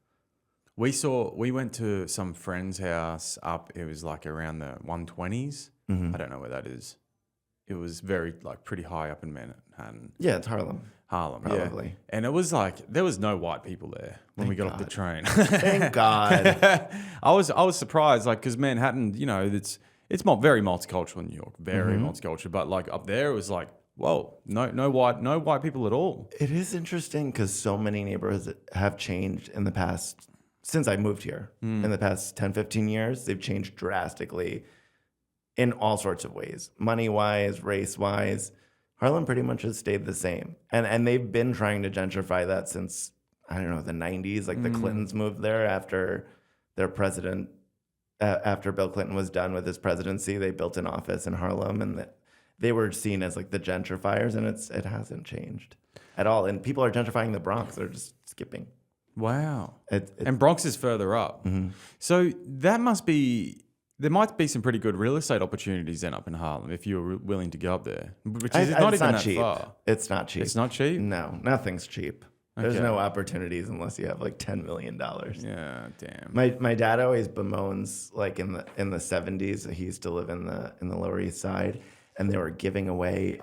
Speaker 1: We went to some friend's house up. It was like around the 120s.
Speaker 2: Mm-hmm.
Speaker 1: I don't know where that is. It was very like pretty high up in Manhattan.
Speaker 2: Yeah, it's Harlem.
Speaker 1: Yeah.
Speaker 2: Probably.
Speaker 1: And it was like there was no white people there when we got off the train.
Speaker 2: Thank God.
Speaker 1: I was surprised, like, because Manhattan, you know, it's very multicultural in New York, very multicultural. But like up there, it was like, whoa, no white people at all.
Speaker 2: It is interesting because so many neighborhoods have changed in the past, since I moved here, in the past 10, 15 years. They've changed drastically in all sorts of ways, money-wise, race-wise. Harlem pretty much has stayed the same. And they've been trying to gentrify that since, I don't know, the 90s. Like the Clintons moved there after their president, after Bill Clinton was done with his presidency, they built an office in Harlem, and they were seen as like the gentrifiers, and it hasn't changed at all. And people are gentrifying the Bronx. They're just skipping.
Speaker 1: Wow. And Bronx is further up. Mm-hmm. So there might be some pretty good real estate opportunities then up in Harlem if you were willing to go up there, which is not even that
Speaker 2: cheap.
Speaker 1: far.
Speaker 2: It's not cheap.
Speaker 1: It's not cheap?
Speaker 2: No, nothing's cheap. There's no opportunities unless you have like $10 million.
Speaker 1: Yeah, damn.
Speaker 2: My dad always bemoans, like in the 70s, he used to live in the Lower East Side, and they were giving away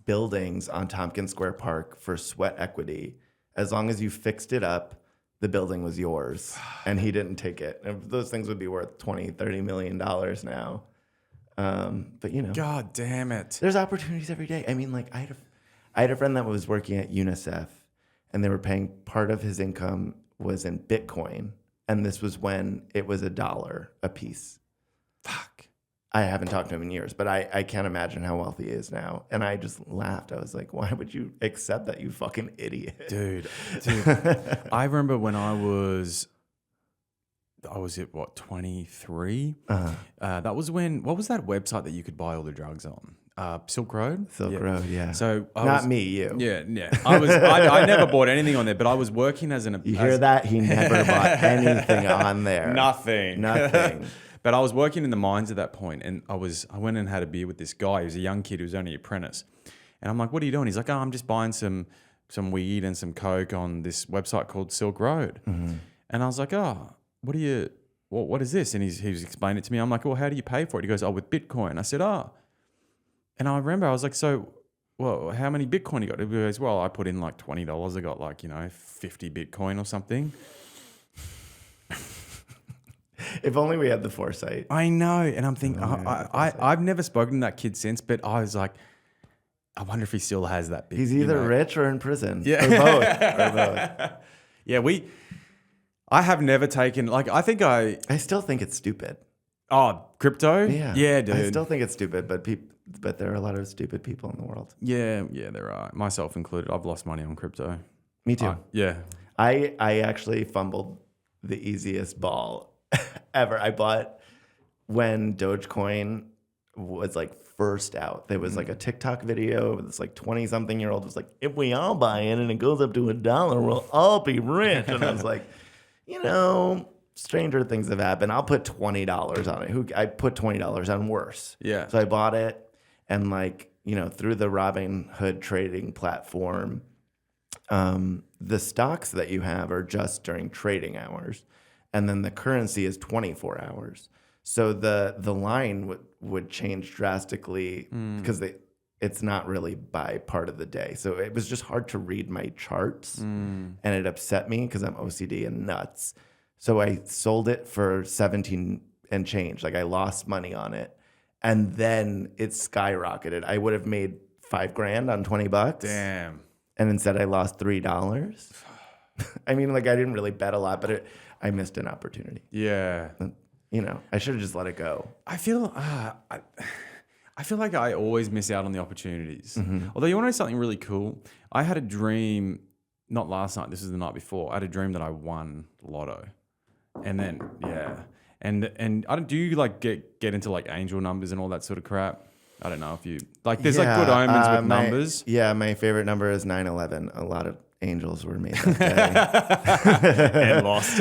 Speaker 2: buildings on Tompkins Square Park for sweat equity. As long as you fixed it up, the building was yours, and he didn't take it. And those things would be worth $20-30 million now. But you know,
Speaker 1: God damn it!
Speaker 2: There's opportunities every day. I mean, like I had a friend that was working at UNICEF, and they were paying part of his income was in Bitcoin, and this was when it was $1 a piece.
Speaker 1: Fuck.
Speaker 2: I haven't talked to him in years, but I can't imagine how wealthy he is now. And I just laughed. I was like, why would you accept that, you fucking idiot?
Speaker 1: Dude. I remember when I was at what, 23? That was when, what was that website that you could buy all the drugs on? Silk Road?
Speaker 2: Silk Road, yeah.
Speaker 1: So
Speaker 2: you.
Speaker 1: Yeah. I never bought anything on there, but I was working as an...
Speaker 2: You hear that? He never bought anything on there.
Speaker 1: Nothing. But I was working in the mines at that point, and I went and had a beer with this guy. He was a young kid who was only an apprentice. And I'm like, what are you doing? He's like, I'm just buying some weed and some coke on this website called Silk Road. Mm-hmm. And I was like, what is this? And he was explaining it to me. I'm like, well, how do you pay for it? He goes, with Bitcoin. I said, And I remember I was like, so, well, how many Bitcoin you got? He goes, well, I put in like $20. I got like, 50 Bitcoin or something.
Speaker 2: If only we had the foresight.
Speaker 1: I know. And I'm thinking, I've never spoken to that kid since, but I was like, I wonder if he still has that bit.
Speaker 2: He's either rich or in prison.
Speaker 1: Yeah.
Speaker 2: Or both.
Speaker 1: Yeah, I have never taken, like, I think I
Speaker 2: still think it's stupid.
Speaker 1: Oh, crypto?
Speaker 2: Yeah,
Speaker 1: dude.
Speaker 2: I still think it's stupid, but there are a lot of stupid people in the world.
Speaker 1: Yeah, there are. Myself included. I've lost money on crypto.
Speaker 2: Me too.
Speaker 1: Yeah.
Speaker 2: I actually fumbled the easiest ball ever. I bought when Dogecoin was like first out. There was like a TikTok video. This like 20-something-year-old was like, if we all buy in and it goes up to $1, we'll all be rich. And I was like, stranger things have happened. I'll put $20 on it. I put $20 on worse.
Speaker 1: Yeah.
Speaker 2: So I bought it, and through the Robinhood trading platform, the stocks that you have are just during trading hours, and then the currency is 24 hours. So the line would change drastically because it's not really by part of the day. So it was just hard to read my charts, and it upset me because I'm OCD and nuts. So I sold it for 17 and change. Like I lost money on it, and then it skyrocketed. I would have made $5,000 on $20.
Speaker 1: Damn.
Speaker 2: And instead I lost $3. I mean, like I didn't really bet a lot, but I missed an opportunity.
Speaker 1: Yeah.
Speaker 2: I should have just let it go.
Speaker 1: I feel like I always miss out on the opportunities. Mm-hmm. Although you want to know something really cool? I had a dream, not last night, this was the night before. I had a dream that I won lotto. And then And I don't, do you like get into like angel numbers and all that sort of crap? I don't know if you like. There's like good omens with numbers.
Speaker 2: Yeah, my favorite number is 9/11. A lot of angels were made that
Speaker 1: day and lost.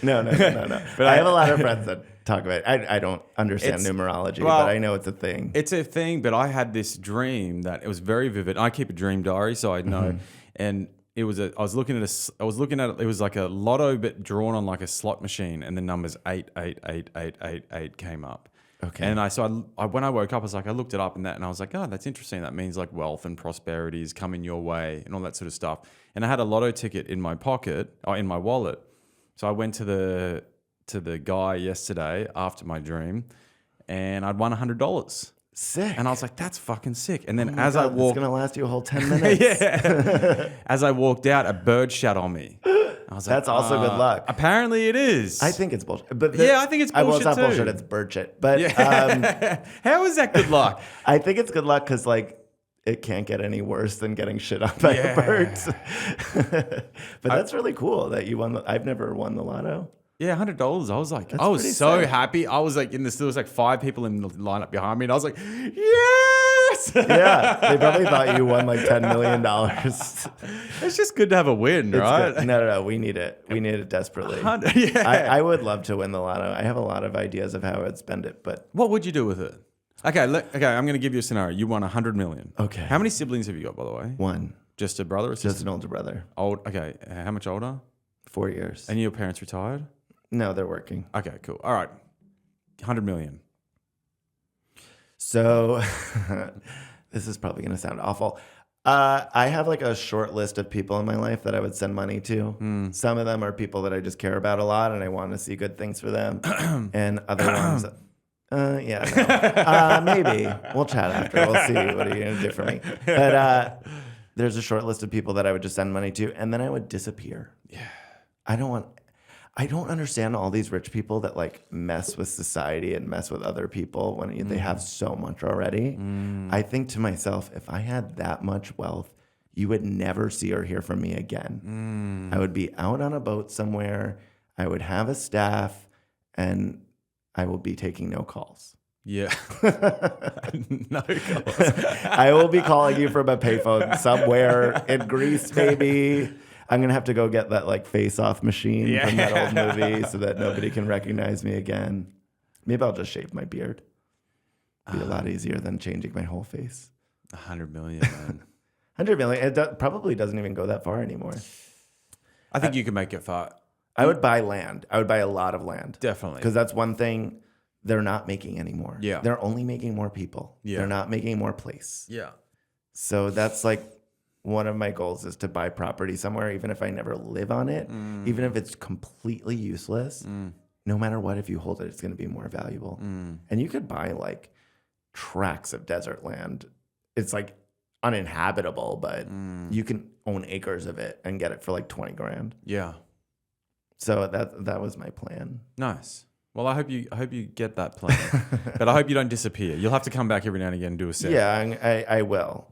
Speaker 2: No. But I have a lot of friends that talk about it. I don't understand numerology, but I know it's a thing.
Speaker 1: It's a thing. But I had this dream that it was very vivid. I keep a dream diary, so I know. And it was I was looking at it was like a lotto, but drawn on like a slot machine, and the numbers 8888888 came up.
Speaker 2: Okay.
Speaker 1: And I when I woke up, I looked it up and I was like, oh, that's interesting. That means like wealth and prosperity is coming your way and all that sort of stuff. And I had a lotto ticket in my pocket or in my wallet. So I went to the guy yesterday after my dream, and I'd won $100.
Speaker 2: Sick.
Speaker 1: And I was like, that's fucking sick. And then
Speaker 2: I walked, it's gonna last you a whole 10 minutes.
Speaker 1: Yeah. As I walked out, a bird shat on me. I was like,
Speaker 2: that's also good luck.
Speaker 1: Apparently it is.
Speaker 2: I think it's bullshit. But
Speaker 1: I think it's bullshit
Speaker 2: well, it's not
Speaker 1: too.
Speaker 2: bullshit. It's bird shit. But
Speaker 1: how is that good luck?
Speaker 2: I think it's good luck because like it can't get any worse than getting shit on by a bird. But that's really cool that you won. I've never won the lotto.
Speaker 1: Yeah, $100. I was like,
Speaker 2: That's
Speaker 1: I was so
Speaker 2: sick.
Speaker 1: happy. I was like, there was like 5 people in the lineup behind me, and I was like, yes.
Speaker 2: Yeah, they probably thought you won like $10 million.
Speaker 1: It's just good to have a win, right?
Speaker 2: Good. No, we need it. We need it desperately.
Speaker 1: Yeah.
Speaker 2: I would love to win the lotto. I have a lot of ideas of how I would spend it, but
Speaker 1: What would you do with it? Okay, I'm going to give you a scenario. You won $100 million.
Speaker 2: Okay.
Speaker 1: How many siblings have you got, by the way?
Speaker 2: one,
Speaker 1: Just a brother or sister?
Speaker 2: just an older brother,
Speaker 1: Old. Okay, how much older?
Speaker 2: 4 years.
Speaker 1: And your parents retired?
Speaker 2: No, they're working.
Speaker 1: Okay, cool. All right, $100 million.
Speaker 2: So this is probably going to sound awful. I have like a short list of people in my life that I would send money to. Some of them are people that I just care about a lot and I want to see good things for them. And other ones, maybe. We'll chat after. We'll see. What are you going to do for me? But there's a short list of people that I would just send money to, and then I would disappear. Yeah. I don't understand all these rich people that like mess with society and mess with other people when they have so much already. I think to myself, if I had that much wealth, you would never see or hear from me again. I would be out on a boat somewhere. I would have a staff, and I will be taking no calls.
Speaker 1: Yeah. No calls.
Speaker 2: I will be calling you from a payphone somewhere in Greece, maybe. I'm going to have to go get that like face-off machine from that old movie so that nobody can recognize me again. Maybe I'll just shave my beard. Be a lot easier than changing my whole face.
Speaker 1: 100 million, man.
Speaker 2: 100 million. It probably doesn't even go that far anymore.
Speaker 1: I think you can make it far.
Speaker 2: I would buy land. I would buy a lot of land.
Speaker 1: Definitely.
Speaker 2: Because that's one thing they're not making anymore.
Speaker 1: Yeah.
Speaker 2: They're only making more people.
Speaker 1: Yeah.
Speaker 2: They're not making more place.
Speaker 1: Yeah.
Speaker 2: So that's like one of my goals is to buy property somewhere, even if I never live on it, even if it's completely useless. No matter what, if you hold it, it's going to be more valuable. And you could buy like tracts of desert land. It's like uninhabitable, but you can own acres of it and get it for like 20 grand.
Speaker 1: Yeah.
Speaker 2: So that was my plan.
Speaker 1: Nice. Well, I hope you get that plan, but I hope you don't disappear. You'll have to come back every now and again and do a set.
Speaker 2: Yeah, I will,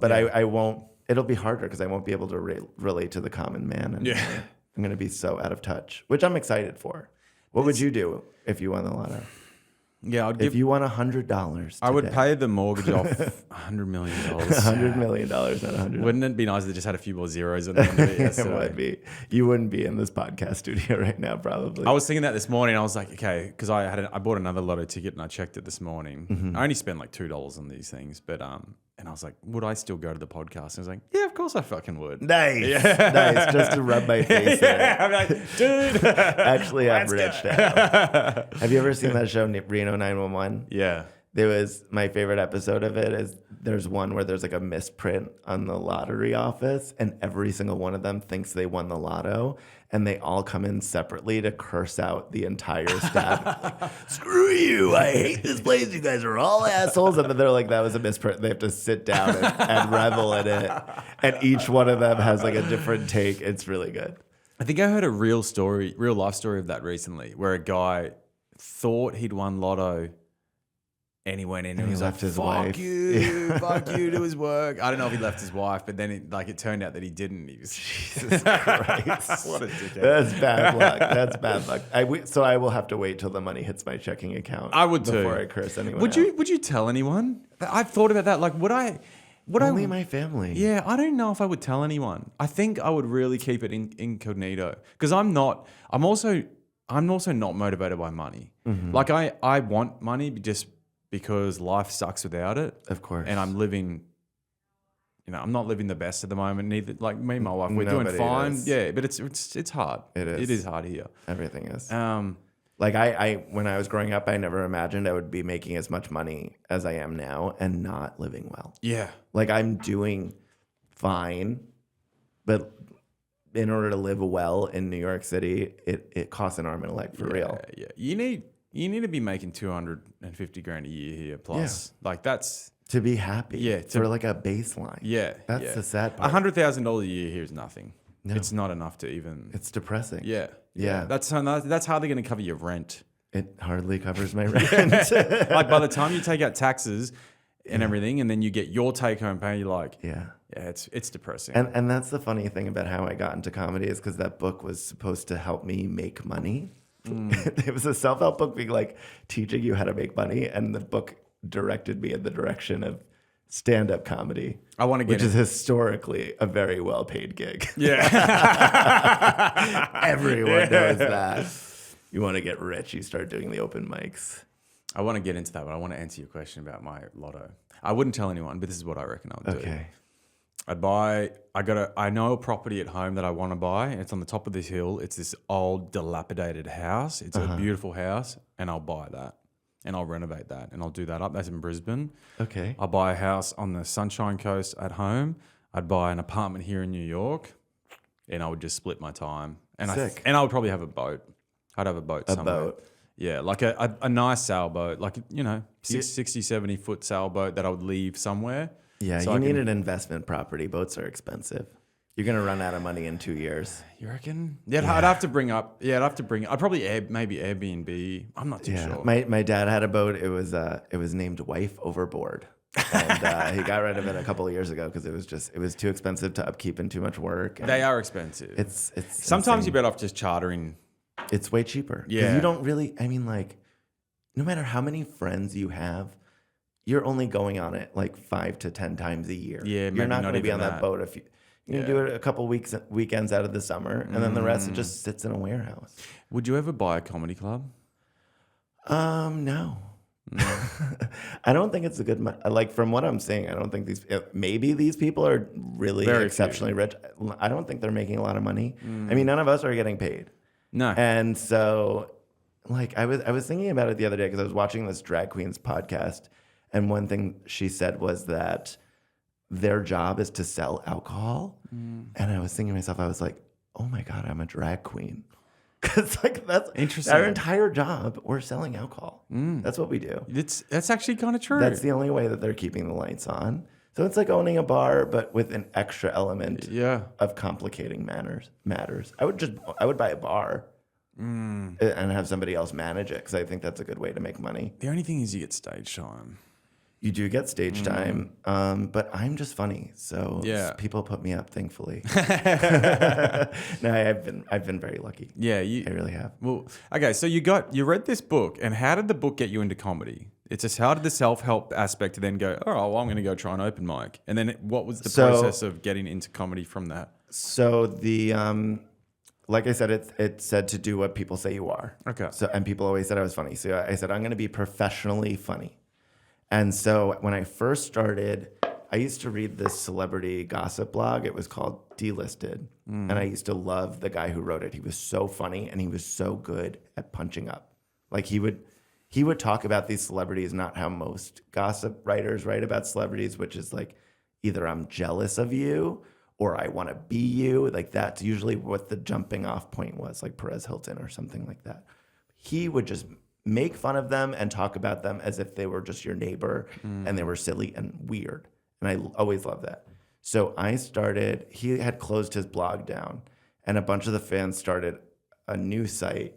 Speaker 2: but I won't. It'll be harder because I won't be able to relate to the common man. And I'm going to be so out of touch, which I'm excited for. What would you do if you won the lotto?
Speaker 1: Yeah,
Speaker 2: if you won $100,
Speaker 1: I would pay the mortgage off $100 million.
Speaker 2: $100 million, not 100.
Speaker 1: Wouldn't it be nice if they just had a few more zeros at the end of it?
Speaker 2: It would be. You wouldn't be in this podcast studio right now, probably.
Speaker 1: I was thinking that this morning. I was like, okay, because I bought another lotto ticket and I checked it this morning. I only spent like $2 on these things, but and I was like, would I still go to the podcast? And I was like, yeah, of course I fucking would.
Speaker 2: Nice, nice, just to rub my face in it.
Speaker 1: I'm like, dude.
Speaker 2: Actually, I'm rich now. Have you ever seen that show, Reno 911?
Speaker 1: Yeah.
Speaker 2: There was my favorite episode of it is there's one where there's like a misprint on the lottery office and every single one of them thinks they won the lotto and they all come in separately to curse out the entire staff. Like, screw you. I hate this place. You guys are all assholes. And then they're like, that was a misprint. They have to sit down and revel in it. And each one of them has like a different take. It's really good.
Speaker 1: I think I heard a real life story of that recently where a guy thought he'd won lotto And he went in and
Speaker 2: he
Speaker 1: he was
Speaker 2: left
Speaker 1: like,
Speaker 2: his
Speaker 1: fuck
Speaker 2: wife.
Speaker 1: you, fuck you to his work. I don't know if he left his wife, but then it turned out that he didn't. He was
Speaker 2: Jesus Christ.
Speaker 1: What a dickhead.
Speaker 2: That's bad luck. That's bad luck. So I will have to wait till the money hits my checking account.
Speaker 1: I would
Speaker 2: before
Speaker 1: too.
Speaker 2: I curse anyone.
Speaker 1: Would you tell anyone? I've thought about that. Like, would I?
Speaker 2: Only my family.
Speaker 1: Yeah, I don't know if I would tell anyone. I think I would really keep it incognito because I'm also not motivated by money.
Speaker 2: Mm-hmm.
Speaker 1: Like I want money just because life sucks without it.
Speaker 2: Of course.
Speaker 1: And I'm living, I'm not living the best at the moment. Neither, like me and my wife, we're
Speaker 2: Nobody
Speaker 1: doing fine.
Speaker 2: is.
Speaker 1: Yeah, but it's hard.
Speaker 2: It is.
Speaker 1: It is hard here.
Speaker 2: Everything is.
Speaker 1: Like
Speaker 2: I when I was growing up, I never imagined I would be making as much money as I am now and not living well.
Speaker 1: Yeah.
Speaker 2: Like I'm doing fine, but in order to live well in New York City, it costs an arm and a leg for real.
Speaker 1: Yeah. You need to be making $250,000 a year here plus. Yeah. Like that's
Speaker 2: to be happy.
Speaker 1: Yeah.
Speaker 2: For like a baseline.
Speaker 1: Yeah.
Speaker 2: That's the sad part.
Speaker 1: $100,000 a year here is nothing.
Speaker 2: No.
Speaker 1: It's not enough to even.
Speaker 2: It's depressing.
Speaker 1: Yeah.
Speaker 2: Yeah.
Speaker 1: That's hardly going to cover your rent.
Speaker 2: It hardly covers my rent.
Speaker 1: Like by the time you take out taxes and everything, and then you get your take home pay, you're like, yeah, it's depressing.
Speaker 2: And that's the funny thing about how I got into comedy is because that book was supposed to help me make money. It was a self-help book being like teaching you how to make money, and the book directed me in the direction of stand-up comedy.
Speaker 1: I want to get
Speaker 2: which is historically a very well-paid gig.
Speaker 1: Yeah.
Speaker 2: Everyone knows that. You want to get rich, you start doing the open mics.
Speaker 1: I want to get into that, but I want to answer your question about my lotto. I wouldn't tell anyone, but this is what I reckon I would do.
Speaker 2: Okay.
Speaker 1: I know a property at home that I want to buy. It's on the top of this hill. It's this old dilapidated house. It's a beautiful house, and I'll buy that. And I'll renovate that, and I'll do that up. That's in Brisbane.
Speaker 2: Okay.
Speaker 1: I'll buy a house on the Sunshine Coast at home. I'd buy an apartment here in New York, and I would just split my time. And
Speaker 2: Sick.
Speaker 1: I would probably have a boat. I'd have a boat somewhere.
Speaker 2: A boat.
Speaker 1: Yeah, like a nice sailboat, like, 60, 70-foot sailboat that I would leave somewhere.
Speaker 2: Yeah, so you need an investment property. Boats are expensive. You're going to run out of money in 2 years.
Speaker 1: You reckon? Yeah, I'd have to bring up. Yeah, I'd probably maybe Airbnb. I'm not too sure.
Speaker 2: My dad had a boat. It was named Wife Overboard. And he got rid of it a couple of years ago because it was too expensive to upkeep and too much work. And
Speaker 1: they are expensive.
Speaker 2: It's
Speaker 1: sometimes
Speaker 2: insane.
Speaker 1: you're better off just chartering.
Speaker 2: It's way cheaper.
Speaker 1: Yeah.
Speaker 2: You don't really, no matter how many friends you have, you're only going on it like 5 to 10 times a year.
Speaker 1: Yeah,
Speaker 2: you're not going to be on
Speaker 1: even
Speaker 2: that boat if you can do it a couple weekends out of the summer, and then the rest it just sits in a warehouse.
Speaker 1: Would you ever buy a comedy club?
Speaker 2: No. I don't think it's a good. Like from what I'm saying, I don't think maybe these people are really
Speaker 1: Very
Speaker 2: exceptionally rich. I don't think they're making a lot of money. I mean, none of us are getting paid.
Speaker 1: No.
Speaker 2: And so, like, I was thinking about it the other day because I was watching this drag queen's podcast, and one thing she said was that their job is to sell alcohol. And I was thinking to myself, I was like, oh my God, I'm a drag queen. Because like that's
Speaker 1: interesting.
Speaker 2: Our entire job, we're selling alcohol. That's what we do.
Speaker 1: That's actually kind of true.
Speaker 2: That's the only way that they're keeping the lights on. So it's like owning a bar, but with an extra element of complicating matters. I would buy a bar and have somebody else manage it because I think that's a good way to make money.
Speaker 1: The only thing is you get stage time.
Speaker 2: You do get stage time, but I'm just funny, so people put me up. Thankfully, no, I've been very lucky.
Speaker 1: Yeah,
Speaker 2: I really have.
Speaker 1: Well, okay, so you read this book, and how did the book get you into comedy? It's just how did the self-help aspect to then go, oh, well, I'm going to go try an open mic, and then what was the process of getting into comedy from that?
Speaker 2: So the like I said, it said to do what people say you are.
Speaker 1: Okay.
Speaker 2: So and people always said I was funny, so I said I'm going to be professionally funny. And so when I first started, I used to read this celebrity gossip blog. It was called Delisted. And I used to love the guy who wrote it. He was so funny and he was so good at punching up. Like he would talk about these celebrities, not how most gossip writers write about celebrities, which is like either I'm jealous of you or I want to be you. Like that's usually what the jumping off point was, like Perez Hilton or something like that. He would just make fun of them and talk about them as if they were just your neighbor and they were silly and weird. And I always loved that. So he had closed his blog down and a bunch of the fans started a new site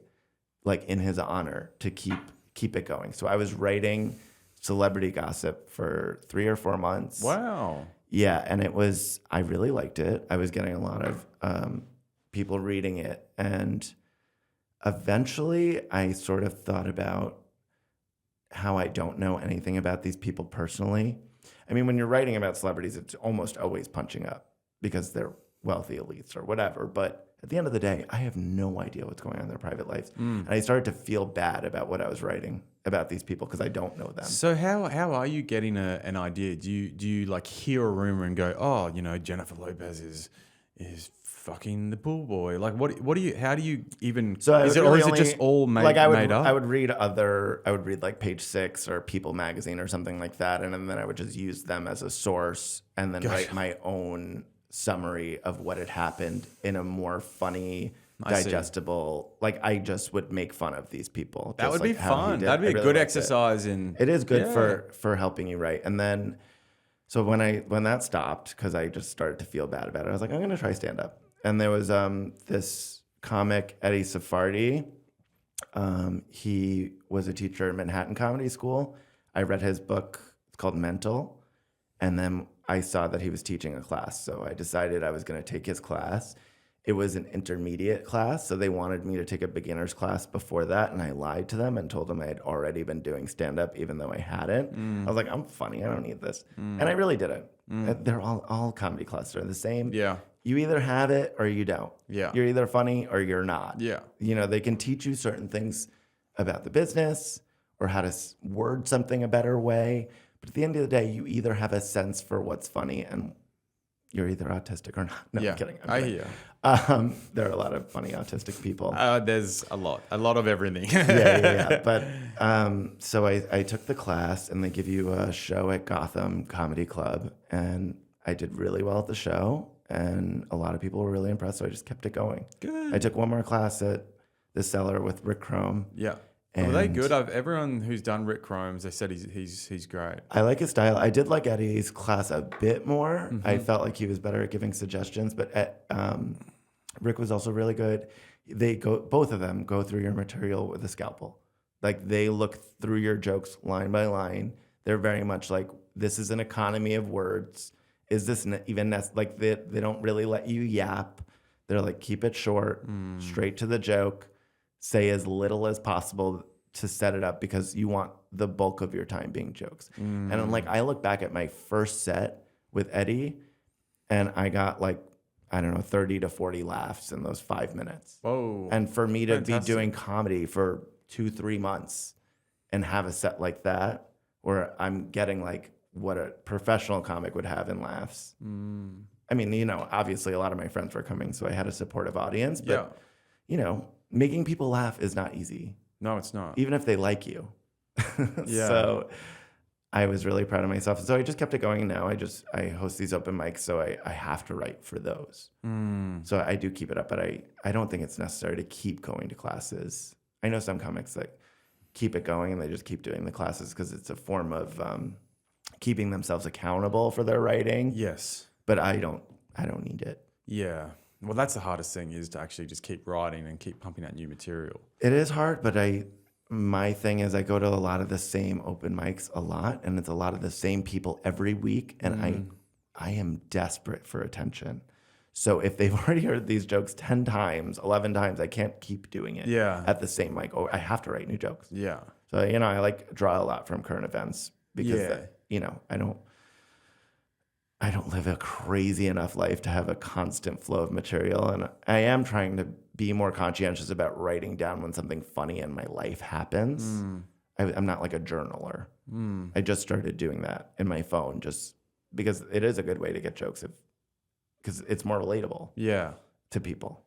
Speaker 2: like in his honor to keep it going. So I was writing celebrity gossip for 3 or 4 months.
Speaker 1: Wow.
Speaker 2: Yeah, and I really liked it. I was getting a lot of people reading it. And eventually I sort of thought about how I don't know anything about these people personally. I mean, when you're writing about celebrities, it's almost always punching up because they're wealthy elites or whatever. But at the end of the day, I have no idea what's going on in their private lives. And I started to feel bad about what I was writing about these people because I don't know them.
Speaker 1: So how are you getting an idea? Do you like hear a rumor and go, oh, Jennifer Lopez is fucking the pool boy? Like what do you? How do you even?
Speaker 2: So
Speaker 1: is it just all made up?
Speaker 2: I would read like Page Six or People magazine or something like that, and then I would just use them as a source and then write my own summary of what had happened in a more funny, digestible. Like I just would make fun of these people.
Speaker 1: That would be fun. That'd be a good exercise in.
Speaker 2: It is good for helping you write. And then, so when that stopped, because I just started to feel bad about it, I was like, I'm going to try stand up. And there was this comic, Eddie Sephardi. He was a teacher at Manhattan Comedy School. I read his book. It's called Mental. And then I saw that he was teaching a class. So I decided I was going to take his class. It was an intermediate class. So they wanted me to take a beginner's class before that. And I lied to them and told them I had already been doing stand-up, even though I hadn't. I was like, I'm funny. I don't need this. And I really didn't. They're all comedy classes are the same.
Speaker 1: Yeah.
Speaker 2: You either have it or you don't.
Speaker 1: Yeah.
Speaker 2: You're either funny or you're not.
Speaker 1: Yeah.
Speaker 2: They can teach you certain things about the business or how to word something a better way. But at the end of the day, you either have a sense for what's funny and you're either autistic or not. No, I'm kidding.
Speaker 1: I hear.
Speaker 2: There are a lot of funny autistic people.
Speaker 1: There's a lot of everything.
Speaker 2: yeah. But so I took the class and they give you a show at Gotham Comedy Club. And I did really well at the show. And a lot of people were really impressed. So I just kept it going.
Speaker 1: Good.
Speaker 2: I took one more class at The Cellar with Rick Chrome.
Speaker 1: Yeah. Were they good? Everyone who's done Rick Chrome's, they said he's great.
Speaker 2: I like his style. I did like Eddie's class a bit more. I felt like he was better at giving suggestions, but Rick was also really good. Both of them go through your material with a scalpel. Like they look through your jokes line by line. They're very much like, this is an economy of words. Is this even like they don't really let you yap. They're like, keep it short, straight to the joke. Say as little as possible to set it up because you want the bulk of your time being jokes. And I'm like, I look back at my first set with Eddie and I got like, I don't know, 30 to 40 laughs in those 5 minutes.
Speaker 1: Whoa.
Speaker 2: And for me to be doing comedy for 2-3 months and have a set like that where I'm getting like what a professional comic would have in laughs. I mean, obviously a lot of my friends were coming, so I had a supportive audience, but making people laugh is not easy.
Speaker 1: No, it's not.
Speaker 2: Even if they like you.
Speaker 1: Yeah.
Speaker 2: So I was really proud of myself. So I just kept it going. Now I host these open mics, so I have to write for those. So I do keep it up, but I don't think it's necessary to keep going to classes. I know some comics that keep it going and they just keep doing the classes because it's a form of keeping themselves accountable for their writing.
Speaker 1: Yes.
Speaker 2: But I don't need it.
Speaker 1: Yeah. Well, that's the hardest thing is to actually just keep writing and keep pumping out new material.
Speaker 2: It is hard, but my thing is I go to a lot of the same open mics a lot, and it's a lot of the same people every week, and I am desperate for attention. So if they've already heard these jokes 10 times, 11 times, I can't keep doing it at the same mic. I have to write new jokes. Yeah. So, I like draw a lot from current events because, I don't live a crazy enough life to have a constant flow of material. And I am trying to be more conscientious about writing down when something funny in my life happens. I'm not like a journaler. I just started doing that in my phone just because it is a good way to get jokes because it's more relatable to people.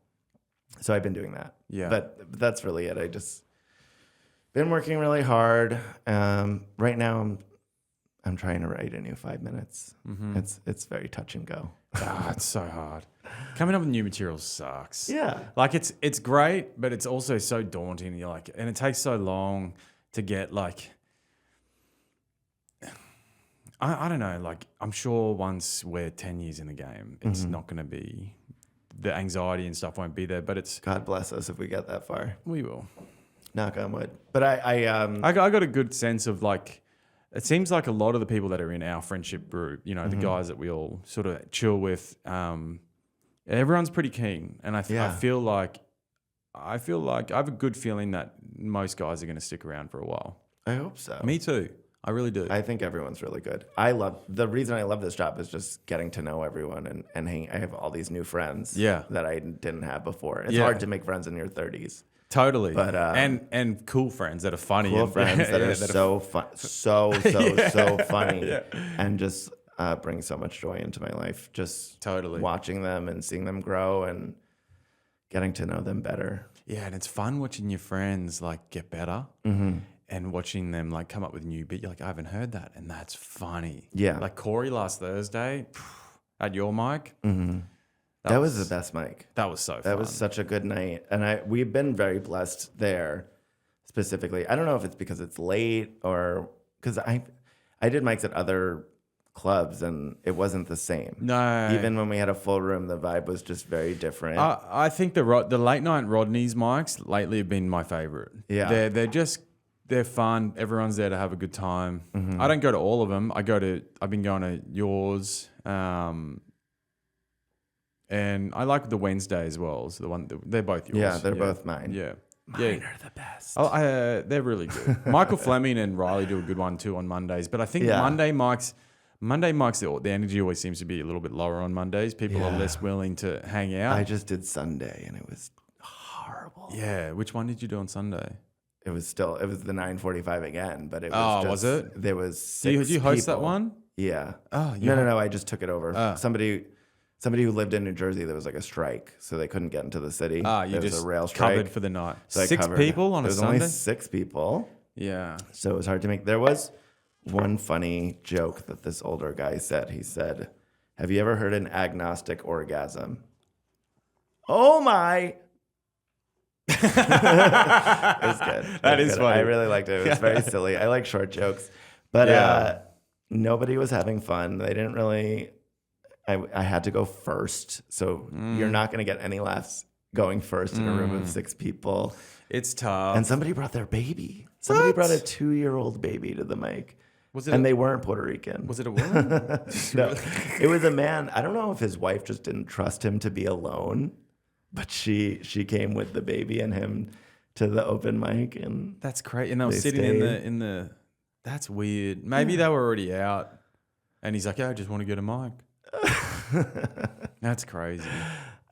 Speaker 2: So I've been doing that. Yeah. But that's really it. I just been working really hard. Right now I'm trying to write a new 5 minutes. It's very touch and go.
Speaker 1: It's so hard. Coming up with new material sucks.
Speaker 2: Yeah.
Speaker 1: Like it's great, but it's also so daunting. You're like, and it takes so long to get like, I don't know, like I'm sure once we're 10 years in the game, it's not going to be, the anxiety and stuff won't be there, but it's.
Speaker 2: God bless us if we get that far.
Speaker 1: We will.
Speaker 2: Knock on wood. But I
Speaker 1: got a good sense of like, it seems like a lot of the people that are in our friendship group, you know, the guys that we all sort of chill with, everyone's pretty keen. And I feel like I have a good feeling that most guys are going to stick around for a while.
Speaker 2: I hope so.
Speaker 1: Me too. I really do.
Speaker 2: I think everyone's really good. The reason I love this job is just getting to know everyone and hang. I have all these new friends that I didn't have before. It's hard to make friends in your 30s.
Speaker 1: Totally.
Speaker 2: But
Speaker 1: and cool friends that are funny.
Speaker 2: Cool friends that are so fun, so funny, and just bring so much joy into my life. Just
Speaker 1: totally
Speaker 2: watching them and seeing them grow and getting to know them better.
Speaker 1: Yeah, and it's fun watching your friends like get better. And watching them like come up with new bit. You're like, I haven't heard that, and that's funny.
Speaker 2: Yeah,
Speaker 1: like Corey last Thursday at your mic.
Speaker 2: That was the best mic.
Speaker 1: That was so fun.
Speaker 2: That was such a good night, and we've been very blessed there. Specifically, I don't know if it's because it's late or because I did mics at other clubs and it wasn't the same.
Speaker 1: No,
Speaker 2: even when we had a full room, the vibe was just very different.
Speaker 1: I think the late night Rodney's mics lately have been my favorite.
Speaker 2: Yeah,
Speaker 1: they're fun. Everyone's there to have a good time. I don't go to all of them. I've been going to yours, and I like the Wednesday as well. So they're both yours.
Speaker 2: Yeah, they're both mine.
Speaker 1: Yeah,
Speaker 2: mine are the best.
Speaker 1: They're really good. Michael Fleming and Riley do a good one too on Mondays. But I think Monday mics, the energy always seems to be a little bit lower on Mondays. People are less willing to hang out.
Speaker 2: I just did Sunday and it was horrible.
Speaker 1: Yeah, which one did you do on Sunday?
Speaker 2: It was the 9:45 again, but it was
Speaker 1: was it?
Speaker 2: There was six
Speaker 1: Did you host
Speaker 2: people.
Speaker 1: that one?
Speaker 2: Yeah.
Speaker 1: Oh,
Speaker 2: No. I just took it over. Somebody who lived in New Jersey, there was like a strike, so they couldn't get into the city.
Speaker 1: You
Speaker 2: there
Speaker 1: just
Speaker 2: was a rail strike.
Speaker 1: covered for the night.
Speaker 2: So
Speaker 1: Six people on a Sunday?
Speaker 2: There was only 6 people.
Speaker 1: Yeah.
Speaker 2: So it was hard to make. There was one funny joke that this older guy said. He said, "Have you ever heard an agnostic orgasm?" Oh my. It was good.
Speaker 1: That is funny.
Speaker 2: I really liked it. It was very silly. I like short jokes. But nobody was having fun. They didn't really... I had to go first. So you're not going to get any laughs going first in a room of 6 people.
Speaker 1: It's tough.
Speaker 2: And somebody brought their baby. Somebody brought a 2-year-old baby to the mic. They weren't Puerto Rican.
Speaker 1: Was it a woman?
Speaker 2: No, it was a man. I don't know if his wife just didn't trust him to be alone. But she came with the baby and him to the open mic, and
Speaker 1: that's great. And they were sitting in the. That's weird. Maybe they were already out, and he's like, "Yeah, I just want to get a mic." That's crazy.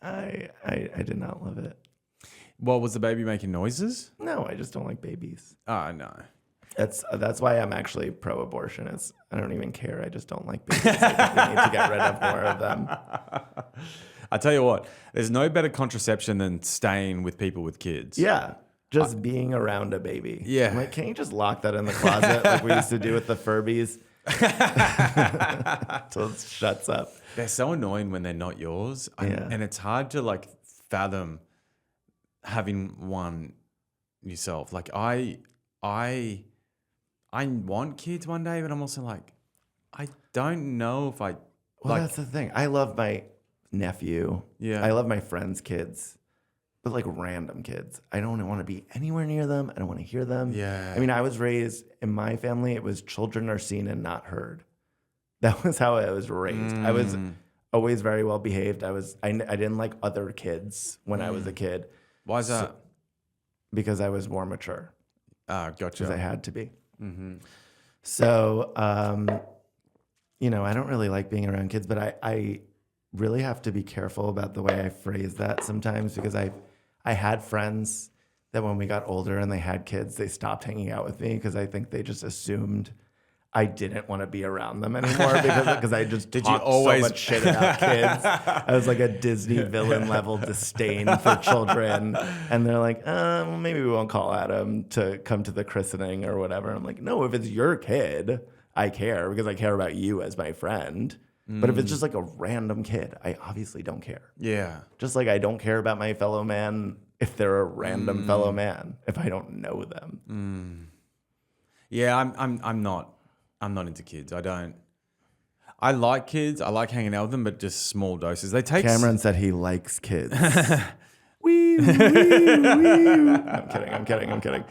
Speaker 2: I did not love it.
Speaker 1: Well, was the baby making noises?
Speaker 2: No, I just don't like babies.
Speaker 1: Oh no.
Speaker 2: That's why I'm actually pro-abortion. I don't even care. I just don't like babies. I think we need to get rid of more of them.
Speaker 1: I tell you what, there's no better contraception than staying with people with kids.
Speaker 2: Yeah, just being around a baby.
Speaker 1: Yeah.
Speaker 2: I'm like, can you just lock that in the closet like we used to do with the Furbies? Until it shuts up.
Speaker 1: They're so annoying when they're not yours. And it's hard to like fathom having one yourself. Like I want kids one day, but I'm also like, I don't know if I...
Speaker 2: Well, that's the thing. I love my nephew.
Speaker 1: Yeah.
Speaker 2: I love my friends' kids, but like random kids. I don't want to be anywhere near them. I don't want to hear them.
Speaker 1: Yeah.
Speaker 2: I mean, I was raised in my family. It was children are seen and not heard. That was how I was raised. I was always very well behaved. I didn't like other kids when I was a kid.
Speaker 1: Why is that?
Speaker 2: Because I was more mature.
Speaker 1: Gotcha.
Speaker 2: Because I had to be.
Speaker 1: Mm-hmm.
Speaker 2: So, I don't really like being around kids, but I really have to be careful about the way I phrase that sometimes, because I had friends that when we got older and they had kids, they stopped hanging out with me because I think they just assumed I didn't want to be around them anymore because I just talked so much shit about kids. I was like a Disney villain level disdain for children. And they're like, well, maybe we won't call Adam to come to the christening or whatever. I'm like, no, if it's your kid, I care because I care about you as my friend. But if it's just like a random kid, I obviously don't care.
Speaker 1: Yeah.
Speaker 2: Just like I don't care about my fellow man if they're a random fellow man, if I don't know them.
Speaker 1: Yeah, I'm not into kids. I like kids. I like hanging out with them, but just small doses. They take...
Speaker 2: Cameron said he likes kids. Wee. I'm kidding.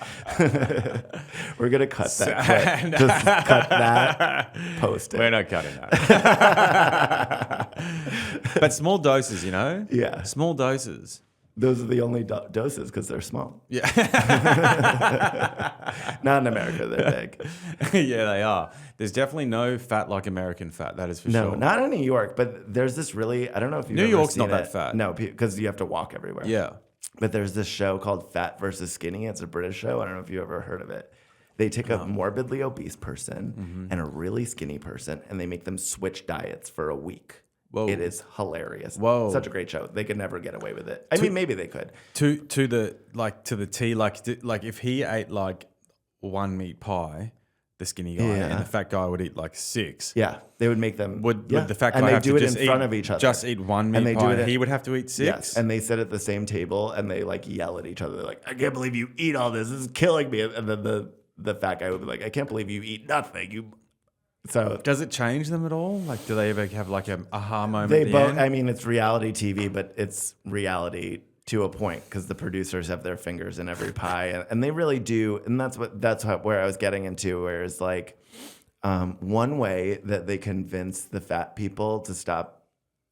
Speaker 2: We're going to cut that clip. Just cut that, post it.
Speaker 1: We're not cutting that. But small doses, you know?
Speaker 2: Yeah.
Speaker 1: Small doses.
Speaker 2: Those are the only doses because they're small.
Speaker 1: Yeah.
Speaker 2: Not in America, they're big.
Speaker 1: Yeah, they are. There's definitely no fat like American fat. That is for sure.
Speaker 2: No, not in New York, but there's this really, I don't know if you've
Speaker 1: New
Speaker 2: ever
Speaker 1: York's
Speaker 2: seen
Speaker 1: not
Speaker 2: it.
Speaker 1: that fat.
Speaker 2: No, because you have to walk everywhere.
Speaker 1: Yeah.
Speaker 2: But there's this show called Fat versus Skinny. It's a British show. I don't know if you ever heard of it. They take a morbidly obese person and a really skinny person, and they make them switch diets for a week.
Speaker 1: Whoa.
Speaker 2: It is hilarious.
Speaker 1: Whoa.
Speaker 2: Such a great show. They could never get away with it. I mean, maybe they could.
Speaker 1: To the T, like if he ate like one meat pie, the skinny guy, and the fat guy would eat like 6.
Speaker 2: Yeah, they would make them.
Speaker 1: Would the fat
Speaker 2: and
Speaker 1: guy
Speaker 2: they
Speaker 1: have
Speaker 2: do
Speaker 1: to
Speaker 2: it
Speaker 1: just
Speaker 2: in front of each other.
Speaker 1: Just eat one
Speaker 2: And
Speaker 1: meat
Speaker 2: they do
Speaker 1: pie?
Speaker 2: it in-
Speaker 1: He would have to eat 6?
Speaker 2: Yes, and they sit at the same table and they like yell at each other. They're like, I can't believe you eat all this. This is killing me. And then the fat guy would be like, I can't believe you eat nothing. So
Speaker 1: does it change them at all? Like, do they ever have like a aha moment?
Speaker 2: they
Speaker 1: at the
Speaker 2: both.
Speaker 1: end?
Speaker 2: I mean, it's reality TV, but it's reality to a point because the producers have their fingers in every pie, and they really do. And that's where I was getting into, where it's like one way that they convince the fat people to stop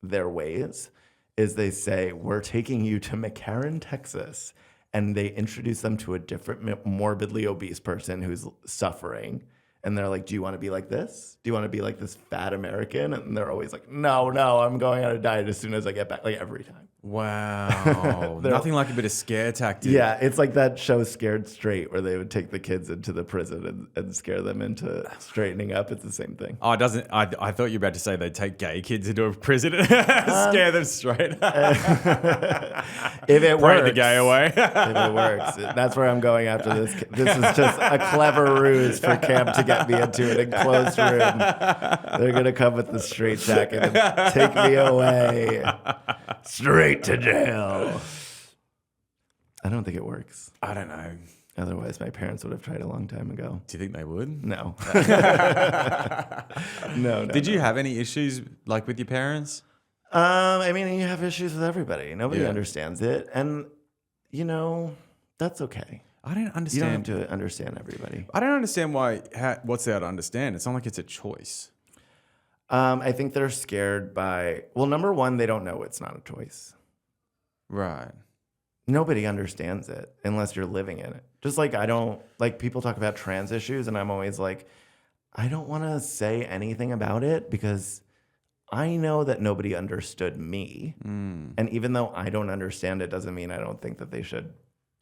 Speaker 2: their ways is they say, we're taking you to McCarran, Texas. And they introduce them to a different morbidly obese person who's suffering. And they're like, do you want to be like this? Do you want to be like this fat American? And they're always like, no, I'm going on a diet as soon as I get back, like every time.
Speaker 1: Wow. Nothing like a bit of scare tactic.
Speaker 2: Yeah, it's like that show Scared Straight where they would take the kids into the prison and scare them into straightening up. It's the same thing.
Speaker 1: Oh, it doesn't. I thought you were about to say they'd take gay kids into a prison and scare them straight.
Speaker 2: If it
Speaker 1: Pray
Speaker 2: works.
Speaker 1: the gay away.
Speaker 2: If it works. That's where I'm going after this. This is just a clever ruse for Cam to get me into an enclosed room. They're going to come with the straight jacket and take me away. Straight to jail. I don't think it works.
Speaker 1: I don't know.
Speaker 2: Otherwise, my parents would have tried a long time ago.
Speaker 1: Do you think they would?
Speaker 2: No. No.
Speaker 1: Did you have any issues like with your parents?
Speaker 2: I mean, you have issues with everybody. Nobody
Speaker 1: Yeah.
Speaker 2: understands it. And, that's okay.
Speaker 1: I don't
Speaker 2: You
Speaker 1: understand.
Speaker 2: don't have to understand everybody.
Speaker 1: I don't understand what's there to understand. It's not like it's a choice.
Speaker 2: I think they're scared by, well, number one, they don't know it's not a choice.
Speaker 1: Right.
Speaker 2: Nobody understands it unless you're living in it. Just like people talk about trans issues, and I'm always like, I don't want to say anything about it because I know that nobody understood me. And even though I don't understand it, doesn't mean I don't think that they should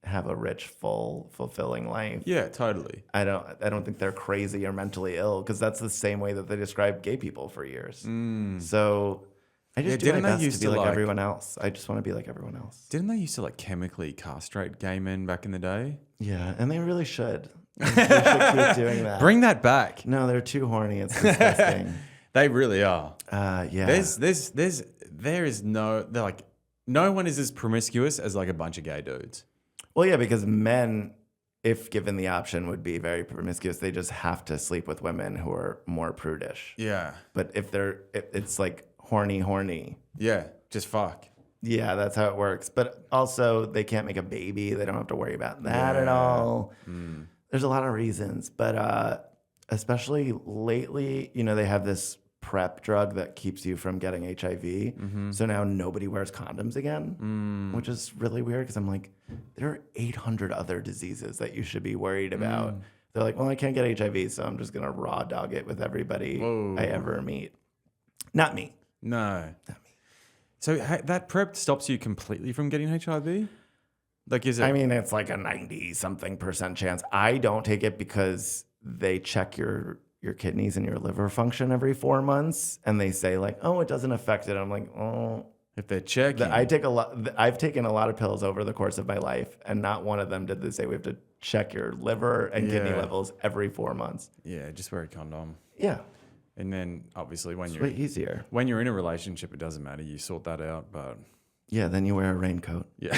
Speaker 2: have a rich, full, fulfilling life.
Speaker 1: Yeah, totally.
Speaker 2: I don't think they're crazy or mentally ill because that's the same way that they described gay people for years. So I just do my best to be like everyone else. I just want to be like everyone else.
Speaker 1: Didn't they used to like chemically castrate gay men back in the day?
Speaker 2: Yeah, and they really should. They should keep doing that.
Speaker 1: Bring that back.
Speaker 2: No, they're too horny. It's disgusting.
Speaker 1: They really are.
Speaker 2: Yeah.
Speaker 1: There is no one is as promiscuous as like a bunch of gay dudes.
Speaker 2: Well, yeah, because men, if given the option, would be very promiscuous. They just have to sleep with women who are more prudish.
Speaker 1: Yeah.
Speaker 2: But if it's like horny.
Speaker 1: Yeah. Just fuck.
Speaker 2: Yeah, that's how it works. But also, they can't make a baby. They don't have to worry about that at all. There's a lot of reasons. But especially lately, they have this PrEP drug that keeps you from getting HIV. So now nobody wears condoms again, which is really weird because I'm like, there are 800 other diseases that you should be worried about. They're like, well, I can't get HIV, so I'm just going to raw dog it with everybody I ever meet. Not me.
Speaker 1: No.
Speaker 2: Not me.
Speaker 1: So that PrEP stops you completely from getting HIV? Like, is it?
Speaker 2: I mean, it's like a 90-something% chance. I don't take it because they check your kidneys and your liver function every 4 months, and they say like, oh, it doesn't affect it. I'm like, oh.
Speaker 1: If they're checking.
Speaker 2: I've taken a lot of pills over the course of my life, and not one of them did they say we have to check your liver and kidney levels every 4 months.
Speaker 1: Yeah, just wear a condom.
Speaker 2: Yeah.
Speaker 1: And then obviously
Speaker 2: It's way easier.
Speaker 1: when you're in a relationship, it doesn't matter. You sort that out, but
Speaker 2: Yeah, then you wear a raincoat.
Speaker 1: yeah.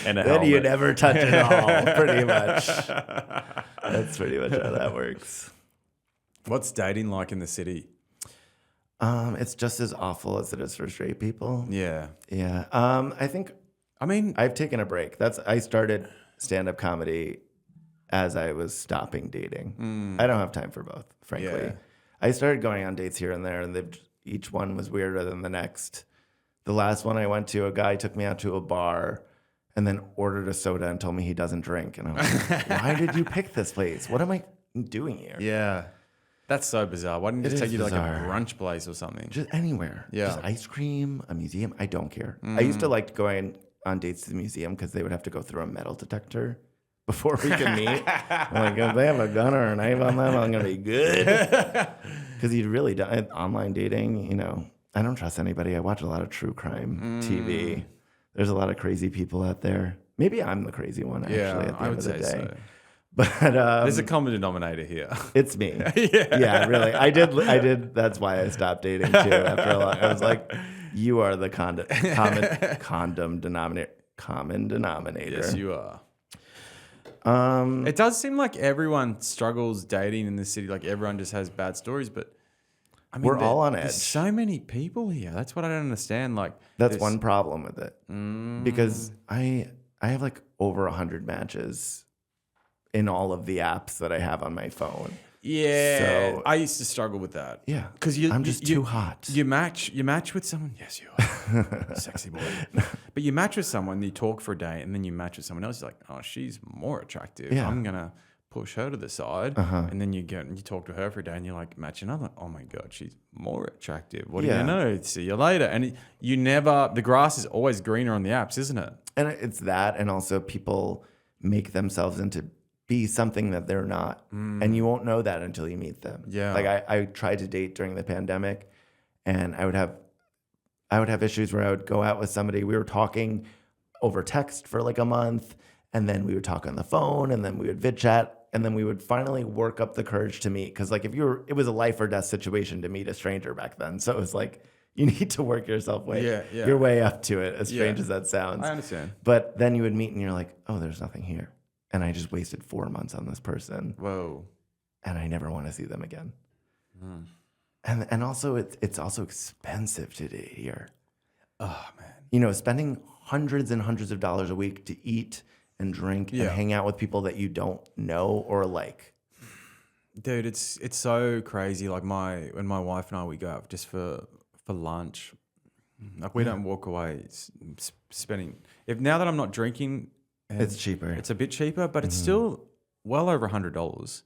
Speaker 1: And a
Speaker 2: Then you
Speaker 1: helmet.
Speaker 2: never touch it all, pretty much. That's pretty much how that works.
Speaker 1: What's dating like in the city?
Speaker 2: It's just as awful as it is for straight people.
Speaker 1: Yeah.
Speaker 2: Yeah. I think
Speaker 1: I mean,
Speaker 2: I've taken a break. I started stand-up comedy as I was stopping dating. I don't have time for both, frankly.
Speaker 1: Yeah.
Speaker 2: I started going on dates here and there, and each one was weirder than the next. The last one I went to, a guy took me out to a bar and then ordered a soda and told me he doesn't drink. And I was like, why did you pick this place? What am I doing here?
Speaker 1: yeah. That's so bizarre. Why didn't you just
Speaker 2: It
Speaker 1: take
Speaker 2: is
Speaker 1: you to like a
Speaker 2: bizarre.
Speaker 1: brunch place or something?
Speaker 2: Just anywhere.
Speaker 1: Yeah.
Speaker 2: Just ice cream, a museum. I don't care. I used to like going on dates to the museum because they would have to go through a metal detector before we could meet. I'm like, if they have a gun or a knife on them, I'm going to be good. Because you'd really done online dating, you know. I don't trust anybody. I watch a lot of true crime TV. There's a lot of crazy people out there. Maybe I'm the crazy one, actually, at the
Speaker 1: I
Speaker 2: end
Speaker 1: would
Speaker 2: of the
Speaker 1: say
Speaker 2: day.
Speaker 1: so.
Speaker 2: But
Speaker 1: There's a common denominator here.
Speaker 2: it's me. Yeah, really. I did. That's why I stopped dating too. After a lot, I was like, "You are the common denominator."
Speaker 1: Yes, you are. It does seem like everyone struggles dating in this city. Like everyone just has bad stories, but I mean,
Speaker 2: We're all on
Speaker 1: there's
Speaker 2: edge.
Speaker 1: so many people here. That's what I don't understand. Like
Speaker 2: That's
Speaker 1: this-
Speaker 2: one problem with it, because I have like over 100 matches in all of the apps that I have on my phone.
Speaker 1: Yeah,
Speaker 2: So-
Speaker 1: I used to struggle with that.
Speaker 2: Yeah,
Speaker 1: because
Speaker 2: I'm just too hot.
Speaker 1: You match with someone. Yes, you are, sexy boy. But you match with someone, you talk for a day, and then you match with someone else. You're like, oh, she's more attractive.
Speaker 2: Yeah.
Speaker 1: I'm gonna push her to the side, and then you talk to her for a day, and you're like, match another. Oh my god, she's more attractive. What do
Speaker 2: Yeah.
Speaker 1: you know? See you later. And you never. The grass is always greener on the apps, isn't it?
Speaker 2: And it's that, and also people make themselves into be something that they're not, and you won't know that until you meet them.
Speaker 1: Yeah.
Speaker 2: Like I tried to date during the pandemic, and I would have issues where I would go out with somebody. We were talking over text for like a month, and then we would talk on the phone, and then we would vid chat, and then we would finally work up the courage to meet. Because like it was a life or death situation to meet a stranger back then. So it was like you need to work yourself your way up to it, as strange as that sounds.
Speaker 1: I understand.
Speaker 2: But then you would meet, and you're like, oh, there's nothing here. And I just wasted 4 months on this person,
Speaker 1: Whoa.
Speaker 2: and I never want to see them again. And also, it's also expensive to date here.
Speaker 1: Oh man.
Speaker 2: You know, spending hundreds and hundreds of dollars a week to eat and drink and hang out with people that you don't know or like.
Speaker 1: Dude, it's so crazy. Like when my wife and I, we go out just for lunch. Like we don't walk away spending. Now that I'm not drinking,
Speaker 2: It's cheaper.
Speaker 1: it's a bit cheaper, but it's still well over $100,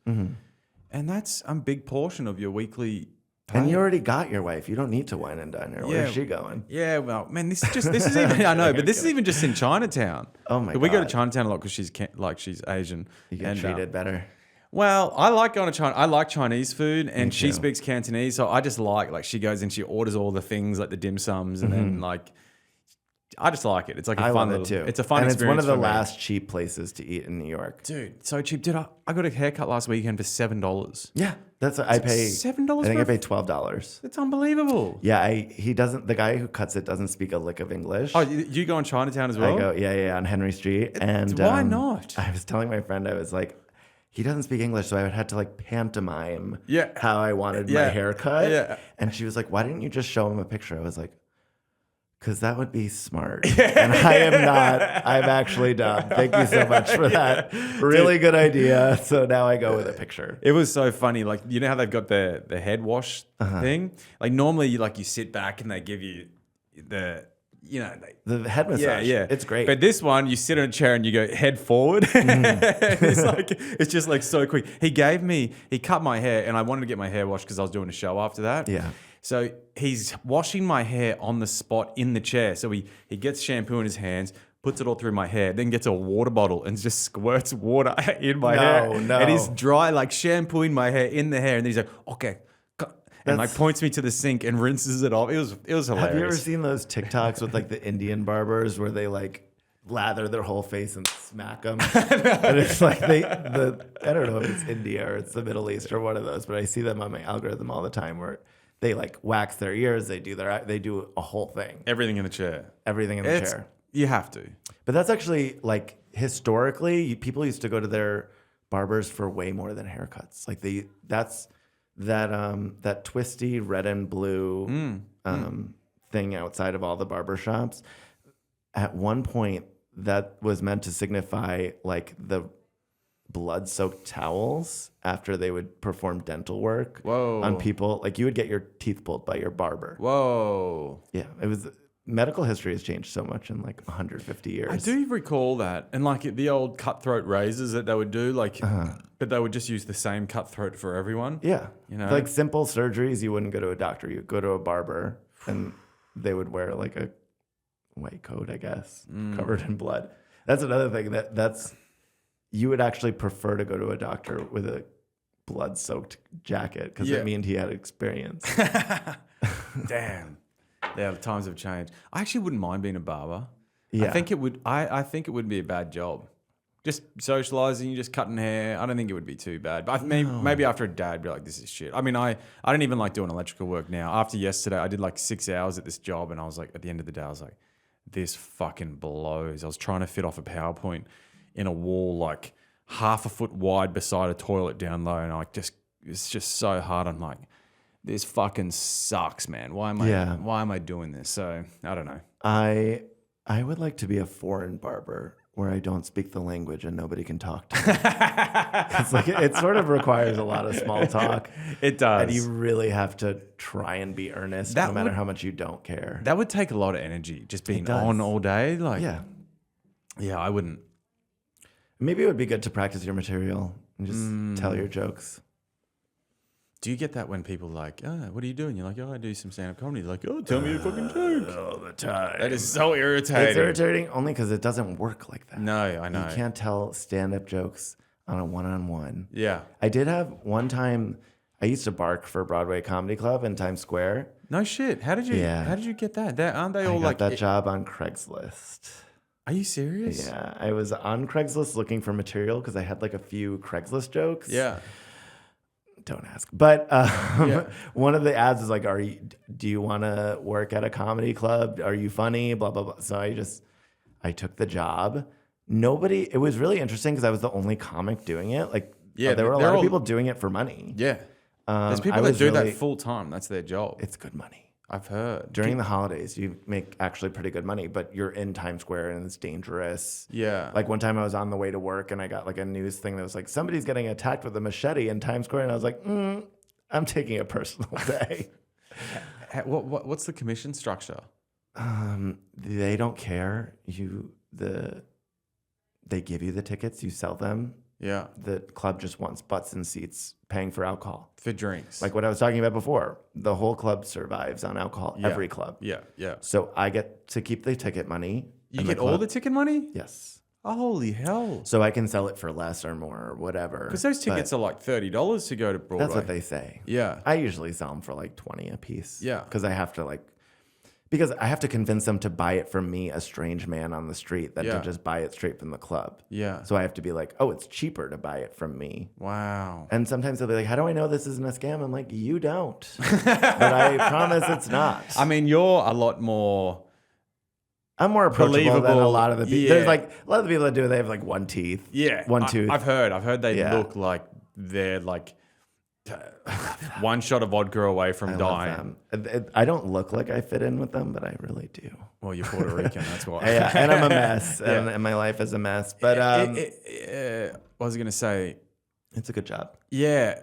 Speaker 1: and that's a big portion of your weekly. Pay.
Speaker 2: And you already got your wife. You don't need to wine and dine her. Where's she going?
Speaker 1: Yeah, well, man, this is even I know, but this is even just in Chinatown.
Speaker 2: Oh my
Speaker 1: We go to
Speaker 2: God.
Speaker 1: Chinatown a lot because she's Asian.
Speaker 2: You get treated better.
Speaker 1: Well, I like going to China. I like Chinese food, and she speaks Cantonese, so I just like she goes and she orders all the things like the dim sums, and then like I just like it. It's like a
Speaker 2: I
Speaker 1: fun
Speaker 2: love
Speaker 1: little,
Speaker 2: it too.
Speaker 1: It's a fun
Speaker 2: and
Speaker 1: experience.
Speaker 2: it's one of the
Speaker 1: for me.
Speaker 2: last cheap places to eat in New York.
Speaker 1: Dude, so cheap. Dude, I got a haircut last weekend for $7.
Speaker 2: Yeah, that's what I pay.
Speaker 1: $7
Speaker 2: I think
Speaker 1: for
Speaker 2: I paid $12.
Speaker 1: It's unbelievable.
Speaker 2: Yeah, he doesn't. The guy who cuts it doesn't speak a lick of English.
Speaker 1: Oh, you go on Chinatown as well?
Speaker 2: I go, yeah, on Henry Street. And
Speaker 1: why not?
Speaker 2: I was telling my friend, I was like, he doesn't speak English, so I had to like pantomime
Speaker 1: Yeah.
Speaker 2: how I wanted my haircut.
Speaker 1: Yeah.
Speaker 2: And she was like, why didn't you just show him a picture? I was like, because that would be smart. And I am not. I'm actually dumb. Thank you so much for that. Really good idea. So now I go with a picture.
Speaker 1: It was so funny. Like, you know how they've got the head wash thing? Like, normally you sit back and they give you the,
Speaker 2: The head massage.
Speaker 1: Yeah.
Speaker 2: It's great.
Speaker 1: But this one, you sit in a chair and you go head forward. It's just like so quick. He cut my hair, and I wanted to get my hair washed because I was doing a show after that.
Speaker 2: Yeah.
Speaker 1: So he's washing my hair on the spot in the chair. So he gets shampoo in his hands, puts it all through my hair, then gets a water bottle and just squirts water in my hair.
Speaker 2: No.
Speaker 1: And he's dry, like shampooing my hair in the hair. And then he's like, okay. And like points me to the sink and rinses it off. It was hilarious.
Speaker 2: Have you ever seen those TikToks with like the Indian barbers where they like lather their whole face and smack them? And it's like I don't know if it's India or it's the Middle East or one of those, but I see them on my algorithm all the time where they like wax their ears, they do a whole thing.
Speaker 1: Everything in the chair.
Speaker 2: Everything in the chair.
Speaker 1: You have to.
Speaker 2: But that's actually like historically, people used to go to their barbers for way more than haircuts. Like that twisty red and blue thing outside of all the barbershops. At one point, that was meant to signify like the blood-soaked towels after they would perform dental work on people. Like you would get your teeth pulled by your barber.
Speaker 1: Whoa.
Speaker 2: Yeah, it was. Medical history has changed so much in like 150 years.
Speaker 1: I do recall that. And like the old cutthroat razors that they would do, like, but they would just use the same cutthroat for everyone.
Speaker 2: Yeah.
Speaker 1: You know?
Speaker 2: Like simple surgeries, you wouldn't go to a doctor. You'd go to a barber and they would wear like a white coat, I guess, covered in blood. That's another thing that's you would actually prefer to go to a doctor with a blood-soaked jacket because it meant he had experience.
Speaker 1: Damn. Yeah, the times have changed. I actually wouldn't mind being a barber.
Speaker 2: Yeah.
Speaker 1: I think it would. I think it wouldn't be a bad job. Just socializing, just cutting hair. I don't think it would be too bad. But maybe after a day, I'd be like, this is shit. I mean, I don't even like doing electrical work now. After yesterday, I did like 6 hours at this job, and I was like, at the end of the day, I was like, this fucking blows. I was trying to fit off a PowerPoint in a wall like half a foot wide beside a toilet down low, and it's just so hard. I'm like, this fucking sucks, man. Why am I doing this? So I don't know.
Speaker 2: I would like to be a foreign barber where I don't speak the language and nobody can talk to me. It's like it sort of requires a lot of small talk.
Speaker 1: It does.
Speaker 2: And you really have to try and be earnest no matter how much you don't care.
Speaker 1: That would take a lot of energy, just being on all day. Like, yeah, I wouldn't.
Speaker 2: Maybe it would be good to practice your material and just tell your jokes.
Speaker 1: Do you get that when people are like, oh, what are you doing? You're like, oh, I do some stand-up comedy. They're like, oh, tell me a fucking joke.
Speaker 2: All the time.
Speaker 1: That is so irritating.
Speaker 2: It's irritating only because it doesn't work like that.
Speaker 1: No, I know.
Speaker 2: You can't tell stand-up jokes on a one-on-one.
Speaker 1: Yeah.
Speaker 2: I did have one time, I used to bark for Broadway Comedy Club in Times Square.
Speaker 1: No shit. How did you get that? Aren't they all
Speaker 2: I got that job on Craigslist.
Speaker 1: Are you serious?
Speaker 2: Yeah. I was on Craigslist looking for material because I had like a few Craigslist jokes.
Speaker 1: Yeah.
Speaker 2: Don't ask. But one of the ads is like, do you want to work at a comedy club? Are you funny? Blah, blah, blah. So I took the job. It was really interesting because I was the only comic doing it. Like, there were a lot of people doing it for money.
Speaker 1: Yeah. There's people that do that full time. That's their job.
Speaker 2: It's good money.
Speaker 1: I've heard.
Speaker 2: During the holidays, you make actually pretty good money, but you're in Times Square and it's dangerous.
Speaker 1: Yeah.
Speaker 2: Like one time I was on the way to work and I got like a news thing that was like, somebody's getting attacked with a machete in Times Square. And I was like, I'm taking a personal day.
Speaker 1: What's the commission structure?
Speaker 2: They don't care. They give you the tickets, you sell them.
Speaker 1: Yeah.
Speaker 2: The club just wants butts and seats paying for alcohol.
Speaker 1: For drinks.
Speaker 2: Like what I was talking about before. The whole club survives on alcohol.
Speaker 1: Yeah.
Speaker 2: Every club.
Speaker 1: Yeah, yeah.
Speaker 2: So I get to keep the ticket money.
Speaker 1: You get all the ticket money?
Speaker 2: Yes.
Speaker 1: Holy hell.
Speaker 2: So I can sell it for less or more or whatever.
Speaker 1: Because those tickets are like $30 to go to Broadway.
Speaker 2: That's what they say.
Speaker 1: Yeah.
Speaker 2: I usually sell them for like 20 a piece.
Speaker 1: Yeah.
Speaker 2: Because I have to convince them to buy it from me, a strange man on the street, than to just buy it straight from the club.
Speaker 1: Yeah.
Speaker 2: So I have to be like, oh, it's cheaper to buy it from me.
Speaker 1: Wow.
Speaker 2: And sometimes they'll be like, how do I know this isn't a scam? I'm like, you don't. But I promise it's not.
Speaker 1: I mean, you're a lot more...
Speaker 2: I'm more approachable than a lot of the people.
Speaker 1: Yeah.
Speaker 2: There's like a lot of the people that do it, they have like one teeth.
Speaker 1: Yeah.
Speaker 2: One tooth.
Speaker 1: I've heard they look like they're like one shot of vodka away from dying.
Speaker 2: I don't look like I fit in with them, but I really do.
Speaker 1: Well, you're Puerto Rican, that's why.
Speaker 2: Yeah, and I'm a mess, and my life is a mess. But
Speaker 1: what was I going to say?
Speaker 2: It's a good job.
Speaker 1: Yeah.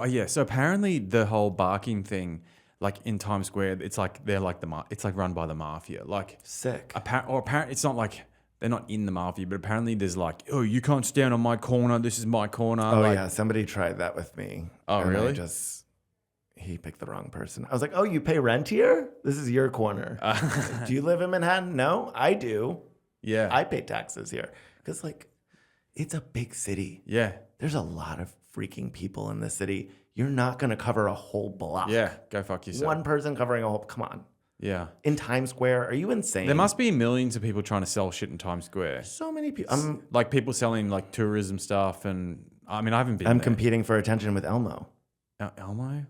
Speaker 1: Yeah. So apparently the whole barking thing, like in Times Square, it's like they're like it's like run by the mafia. Like
Speaker 2: sick.
Speaker 1: Apparently, it's not like they're not in the mafia, but apparently there's like, oh, you can't stand on my corner. This is my corner.
Speaker 2: Oh
Speaker 1: like,
Speaker 2: yeah, somebody tried that with me.
Speaker 1: Oh really?
Speaker 2: He picked the wrong person. I was like, oh, you pay rent here? This is your corner. Do you live in Manhattan? No, I do.
Speaker 1: Yeah.
Speaker 2: I pay taxes here. Because, like, it's a big city.
Speaker 1: Yeah.
Speaker 2: There's a lot of freaking people in the city. You're not going to cover a whole block.
Speaker 1: Yeah, go fuck yourself.
Speaker 2: One person covering a whole... Come on.
Speaker 1: Yeah.
Speaker 2: In Times Square, are you insane?
Speaker 1: There must be millions of people trying to sell shit in Times Square.
Speaker 2: So many people.
Speaker 1: Like people selling, like, tourism stuff and... I mean, I haven't been
Speaker 2: I'm
Speaker 1: there.
Speaker 2: competing for attention with Elmo.
Speaker 1: Elmo?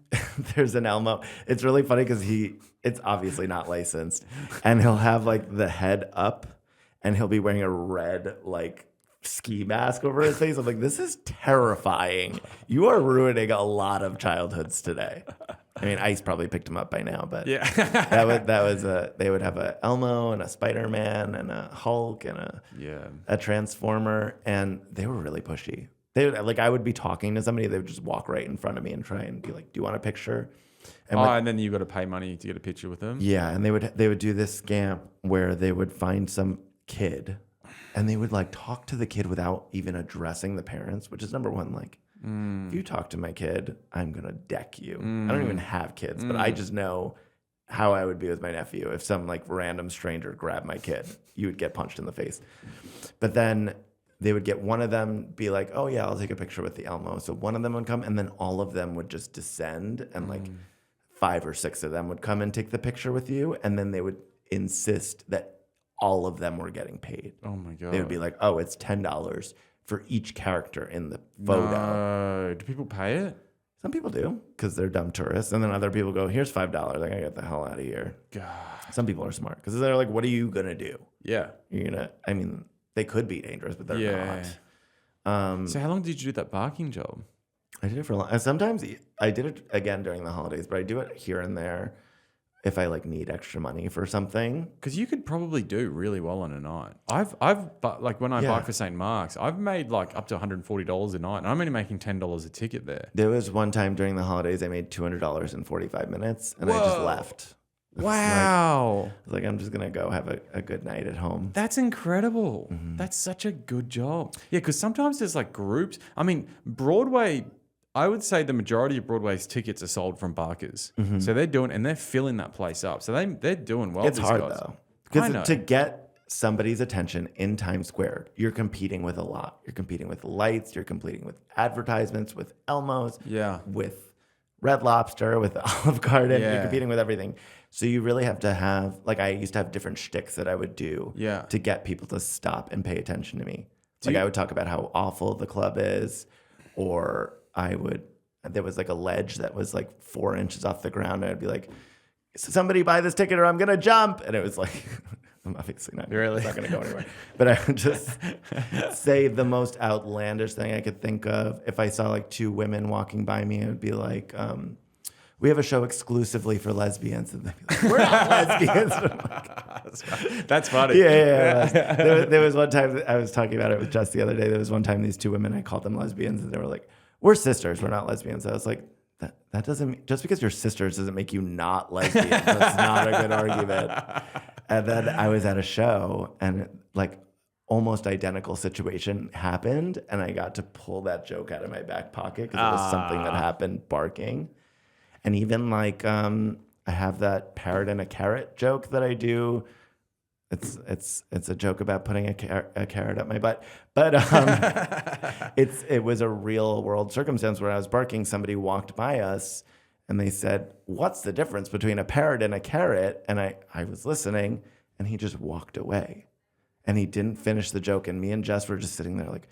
Speaker 2: There's an Elmo. It's really funny because it's obviously not licensed. And he'll have like the head up and he'll be wearing a red like ski mask over his face. I'm like, this is terrifying. You are ruining a lot of childhoods today. I mean, Ice probably picked him up by now, but
Speaker 1: Yeah.
Speaker 2: they would have a Elmo and a Spider-Man and a Hulk and a Transformer, and they were really pushy. I would be talking to somebody, they would just walk right in front of me and try and be like, "Do you want a picture?"
Speaker 1: And then you got to pay money to get a picture with them.
Speaker 2: Yeah, and they would do this scam where they would find some kid, and they would like talk to the kid without even addressing the parents, which is number one. Like, if you talk to my kid, I'm gonna deck you. I don't even have kids, but I just know how I would be with my nephew. If some like random stranger grabbed my kid, you would get punched in the face. But then they would get one of them be like, "Oh yeah, I'll take a picture with the Elmo." So one of them would come, and then all of them would just descend, and like 5 or 6 of them would come and take the picture with you, and then they would insist that all of them were getting paid.
Speaker 1: Oh my God.
Speaker 2: They would be like, "Oh, it's $10 for each character in the photo."
Speaker 1: No. Do people pay it?
Speaker 2: Some people do because they're dumb tourists, and then other people go, "Here's $5. I gotta get the hell out of here."
Speaker 1: God.
Speaker 2: Some people are smart because they're like, "What are you gonna do?
Speaker 1: Yeah.
Speaker 2: You're gonna?" I mean, they could be dangerous, but they're not.
Speaker 1: So how long did you do that barking job?
Speaker 2: I did it for a long. Sometimes I did it again during the holidays, but I do it here and there if I like need extra money for something.
Speaker 1: Because you could probably do really well on a night. Like when I bike for St. Mark's, I've made like up to $140 a night, and I'm only making $10 a ticket there.
Speaker 2: There was one time during the holidays I made $200 in 45 minutes, and I just left.
Speaker 1: Wow.
Speaker 2: Like I'm just gonna go have a good night at home.
Speaker 1: That's incredible. That's such a good job. Yeah, because sometimes there's like groups. I mean, Broadway, I would say the majority of Broadway's tickets are sold from Barkers. So they're filling that place up. So they're doing well.
Speaker 2: It's hard
Speaker 1: guys.
Speaker 2: though. Because to get somebody's attention in Times Square, you're competing with a lot. You're competing with lights, you're competing with advertisements, with Elmos, with Red Lobster, with Olive Garden. You're competing with everything. So you really have to have, like I used to have different shticks that I would do to get people to stop and pay attention to me. Like I would talk about how awful the club is, or there was like a ledge that was like 4 inches off the ground, and I'd be like, "Somebody buy this ticket or I'm gonna jump." And it was like, I'm obviously not gonna go anywhere. But I would just say the most outlandish thing I could think of. If I saw like 2 women walking by me, it would be like, "We have a show exclusively for lesbians." And they'd be like, "We're not lesbians." Like,
Speaker 1: that's funny.
Speaker 2: Yeah. There was one time I was talking about it with Jess the other day. There was one time these 2 women, I called them lesbians, and they were like, "We're sisters. We're not lesbians." I was like, that doesn't, just because you're sisters doesn't make you not lesbian. That's not a good argument. And then I was at a show, and like almost identical situation happened, and I got to pull that joke out of my back pocket because it was something that happened barking. And even like I have that parrot and a carrot joke that I do. It's a joke about putting a carrot up my butt, but it was a real world circumstance where I was barking. Somebody walked by us, and they said, "What's the difference between a parrot and a carrot?" And I was listening, and he just walked away, and he didn't finish the joke. And me and Jess were just sitting there like,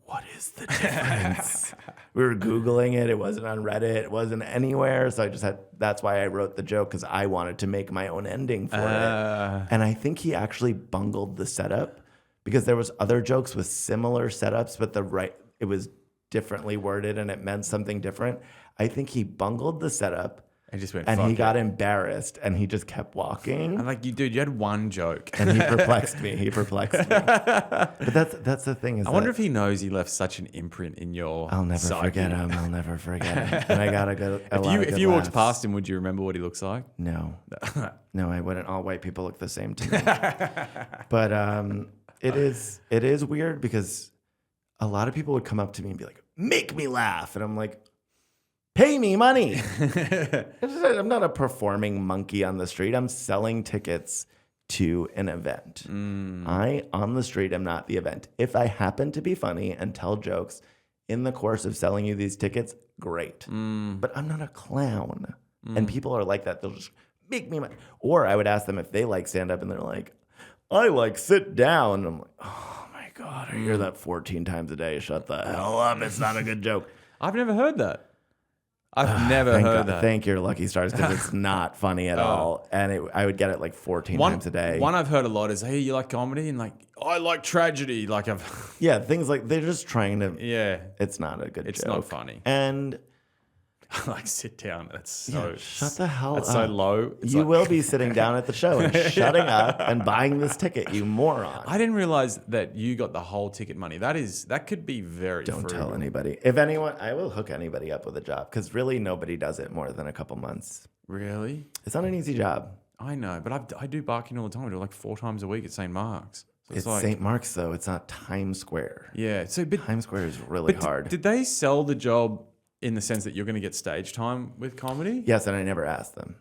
Speaker 2: "What is the difference?" We were Googling it. It wasn't on Reddit. It wasn't anywhere. So that's why I wrote the joke, because I wanted to make my own ending for it. And I think he actually bungled the setup, because there was other jokes with similar setups, but it was differently worded and it meant something different. I think he bungled the setup.
Speaker 1: And just went,
Speaker 2: and he got embarrassed, and he just kept walking.
Speaker 1: I'm like, you had one joke.
Speaker 2: And he perplexed me. But that's the thing. I
Speaker 1: wonder if he knows he left such an imprint in your
Speaker 2: I'll never
Speaker 1: psyche.
Speaker 2: forget him. I'll never forget him. And I got a good
Speaker 1: If you walked past him, would you remember what he looks like?
Speaker 2: No. No, I wouldn't. All white people look the same to me. But it is weird, because a lot of people would come up to me and be like, "Make me laugh." And I'm like, "Pay me money." I'm not a performing monkey on the street. I'm selling tickets to an event. I, on the street, am not the event. If I happen to be funny and tell jokes in the course of selling you these tickets, great. But I'm not a clown. And people are like that. They'll just make me money. Or I would ask them if they like stand-up, and they're like, "I like sit down." And I'm like, "Oh my God, I hear that 14 times a day. Shut the hell up. It's not a good joke."
Speaker 1: I've never heard that. I've never heard that.
Speaker 2: Thank your lucky stars, because it's not funny at all. And I would get it like 14 times a day.
Speaker 1: One I've heard a lot is, hey, you like comedy? And like, I like tragedy. Like
Speaker 2: Yeah, things like they're just trying to.
Speaker 1: Yeah.
Speaker 2: It's not a good joke.
Speaker 1: It's not funny.
Speaker 2: And
Speaker 1: like, sit down. That's so.
Speaker 2: Shut the hell up.
Speaker 1: That's so low. It's
Speaker 2: You will be sitting down at the show and shutting up and buying this ticket, you moron.
Speaker 1: I didn't realize that you got the whole ticket money. That could be very
Speaker 2: Don't
Speaker 1: frugal.
Speaker 2: tell anybody. If anyone, I will hook anybody up with a job, because really nobody does it more than a couple months.
Speaker 1: Really?
Speaker 2: It's not an easy job.
Speaker 1: I know, but I do barking all the time. I do it like 4 times a week at St. Mark's. So
Speaker 2: It's
Speaker 1: like,
Speaker 2: St. Mark's, though. It's not Times Square.
Speaker 1: yeah. So, but
Speaker 2: Times Square is really hard.
Speaker 1: Did they sell the job in the sense that you're going to get stage time with comedy?
Speaker 2: Yes, and I never asked them.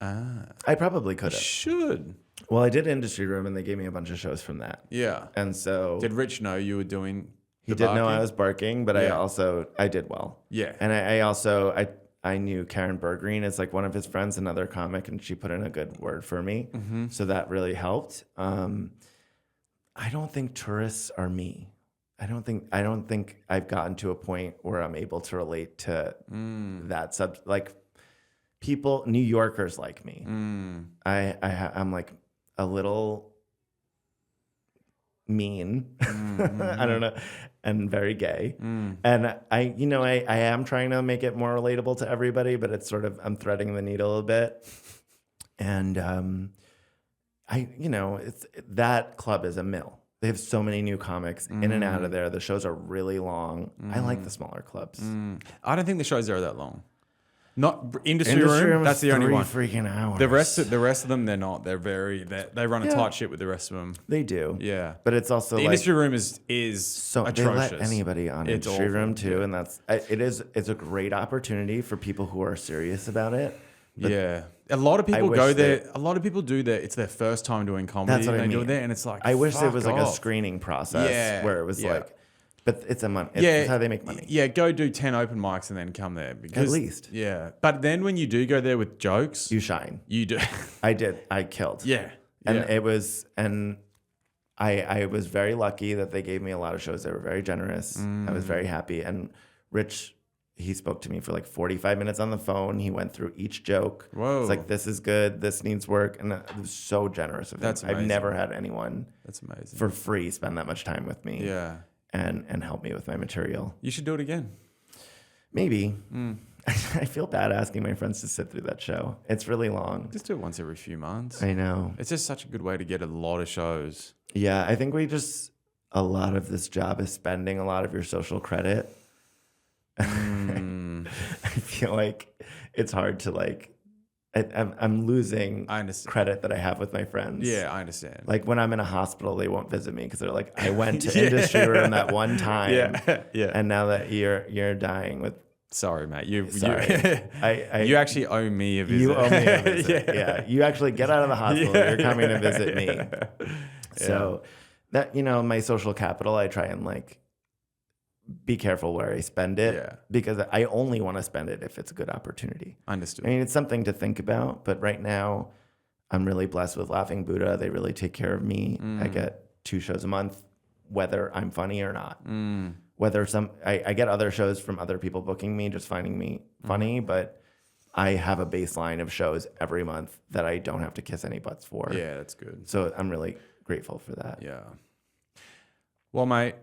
Speaker 2: I probably could have.
Speaker 1: Should.
Speaker 2: Well, I did Industry Room, and they gave me a bunch of shows from that.
Speaker 1: Yeah.
Speaker 2: And so
Speaker 1: Did Rich know you were doing?
Speaker 2: he did know I was barking, but
Speaker 1: Yeah.
Speaker 2: I did well.
Speaker 1: Yeah.
Speaker 2: And I knew Karen Bergreen as like one of his friends, another comic, and she put in a good word for me.
Speaker 1: Mm-hmm.
Speaker 2: So that really helped. I don't think tourists are me. I don't think I've gotten to a point where I'm able to relate to that like people, New Yorkers like me. I'm like a little mean. I don't know, and very gay. And I am trying to make it more relatable to everybody, but it's sort of, I'm threading the needle a bit. And it's that club is a mill. They have so many new comics in and out of there. The shows are really long. I like the smaller clubs.
Speaker 1: I don't think the shows there are that long. Not Industry Room. That's the only one.
Speaker 2: Freaking hours.
Speaker 1: The rest of them, they're not. They're they run a tight ship with the rest of them.
Speaker 2: They do.
Speaker 1: Yeah,
Speaker 2: but it's also
Speaker 1: the
Speaker 2: like,
Speaker 1: Industry Room is
Speaker 2: so
Speaker 1: atrocious.
Speaker 2: they let anybody on
Speaker 1: It's
Speaker 2: Industry
Speaker 1: awful.
Speaker 2: Room too, and it's a great opportunity for people who are serious about it. But
Speaker 1: yeah, a lot of people
Speaker 2: wish
Speaker 1: go there. A lot of people do that. It's their first time doing comedy.
Speaker 2: That's what
Speaker 1: and
Speaker 2: I
Speaker 1: they do
Speaker 2: mean.
Speaker 1: it there, and it's like,
Speaker 2: I wish there was like a
Speaker 1: off.
Speaker 2: screening process
Speaker 1: Yeah,
Speaker 2: where it was
Speaker 1: yeah.
Speaker 2: like, but it's a money. It's how they make money.
Speaker 1: Yeah, go do 10 open mics and then come there. Because,
Speaker 2: At least.
Speaker 1: Yeah. But then when you do go there with jokes,
Speaker 2: You shine.
Speaker 1: you do.
Speaker 2: I did. I killed.
Speaker 1: Yeah.
Speaker 2: And
Speaker 1: yeah.
Speaker 2: I was very lucky that they gave me a lot of shows. They were very generous. I was very happy. And Rich, he spoke to me for like 45 minutes on the phone. He went through each joke.
Speaker 1: Whoa.
Speaker 2: It's like, this is good. This needs work. And it was so generous of him.
Speaker 1: That's
Speaker 2: I've
Speaker 1: amazing.
Speaker 2: never had anyone
Speaker 1: That's amazing.
Speaker 2: for free spend that much time with me.
Speaker 1: Yeah.
Speaker 2: And help me with my material.
Speaker 1: You should do it again.
Speaker 2: Maybe. I feel bad asking my friends to sit through that show. It's really long.
Speaker 1: Just do it once every few months.
Speaker 2: I know.
Speaker 1: It's just such a good way to get a lot of shows.
Speaker 2: Yeah, I think a lot of this job is spending a lot of your social credit. I feel like it's hard to like, I'm losing
Speaker 1: I understand.
Speaker 2: credit that I have with my friends.
Speaker 1: Yeah, I understand.
Speaker 2: Like when I'm in a hospital, they won't visit me because they're like, I went to Industry Room that one time.
Speaker 1: Yeah, yeah.
Speaker 2: And now that you're dying with.
Speaker 1: Sorry, mate.
Speaker 2: Sorry.
Speaker 1: You actually owe me a visit.
Speaker 2: You owe me a visit. Yeah. You actually get out of the hospital.
Speaker 1: Yeah.
Speaker 2: You're coming to visit me. So that, my social capital, I try and like be careful where I spend it because I only want to spend it if it's a good opportunity.
Speaker 1: Understood.
Speaker 2: I mean, it's something to think about, but right now I'm really blessed with Laughing Buddha. They really take care of me. I get 2 shows a month, whether I'm funny or not. Whether I get other shows from other people booking me, just finding me funny, but I have a baseline of shows every month that I don't have to kiss any butts for.
Speaker 1: Yeah, that's good.
Speaker 2: So I'm really grateful for that.
Speaker 1: Yeah. Well, mate,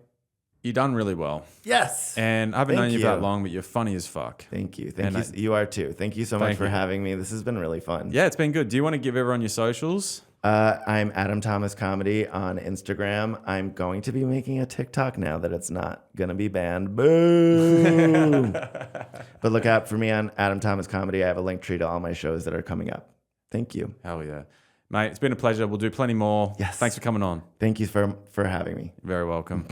Speaker 1: you done really well.
Speaker 2: Yes.
Speaker 1: And I haven't known you
Speaker 2: you.
Speaker 1: that long, but you're funny as fuck.
Speaker 2: Thank you.
Speaker 1: And
Speaker 2: You are too. Thank you so much
Speaker 1: Thank
Speaker 2: for
Speaker 1: you.
Speaker 2: having me. This has been really fun.
Speaker 1: Yeah, it's been good. Do you want to give everyone your socials?
Speaker 2: I'm Adam Thomas Comedy on Instagram. I'm going to be making a TikTok now that it's not going to be banned. Boom. But look out for me on Adam Thomas Comedy. I have a link tree to all my shows that are coming up. Thank you.
Speaker 1: Hell yeah. Mate, it's been a pleasure. We'll do plenty more.
Speaker 2: Yes.
Speaker 1: Thanks for coming on.
Speaker 2: Thank you for having me.
Speaker 1: You're very welcome.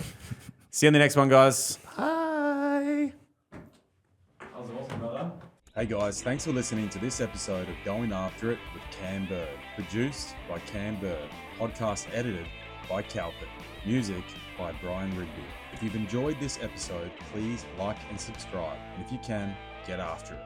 Speaker 1: See you in the next one, guys.
Speaker 2: Bye.
Speaker 1: That was awesome, brother. Hey guys, thanks for listening to this episode of Going After It with Cam Bird. Produced by Cam Bird. Podcast edited by Calpit. Music by Brian Rigby. If you've enjoyed this episode, please like and subscribe. And if you can, get after it.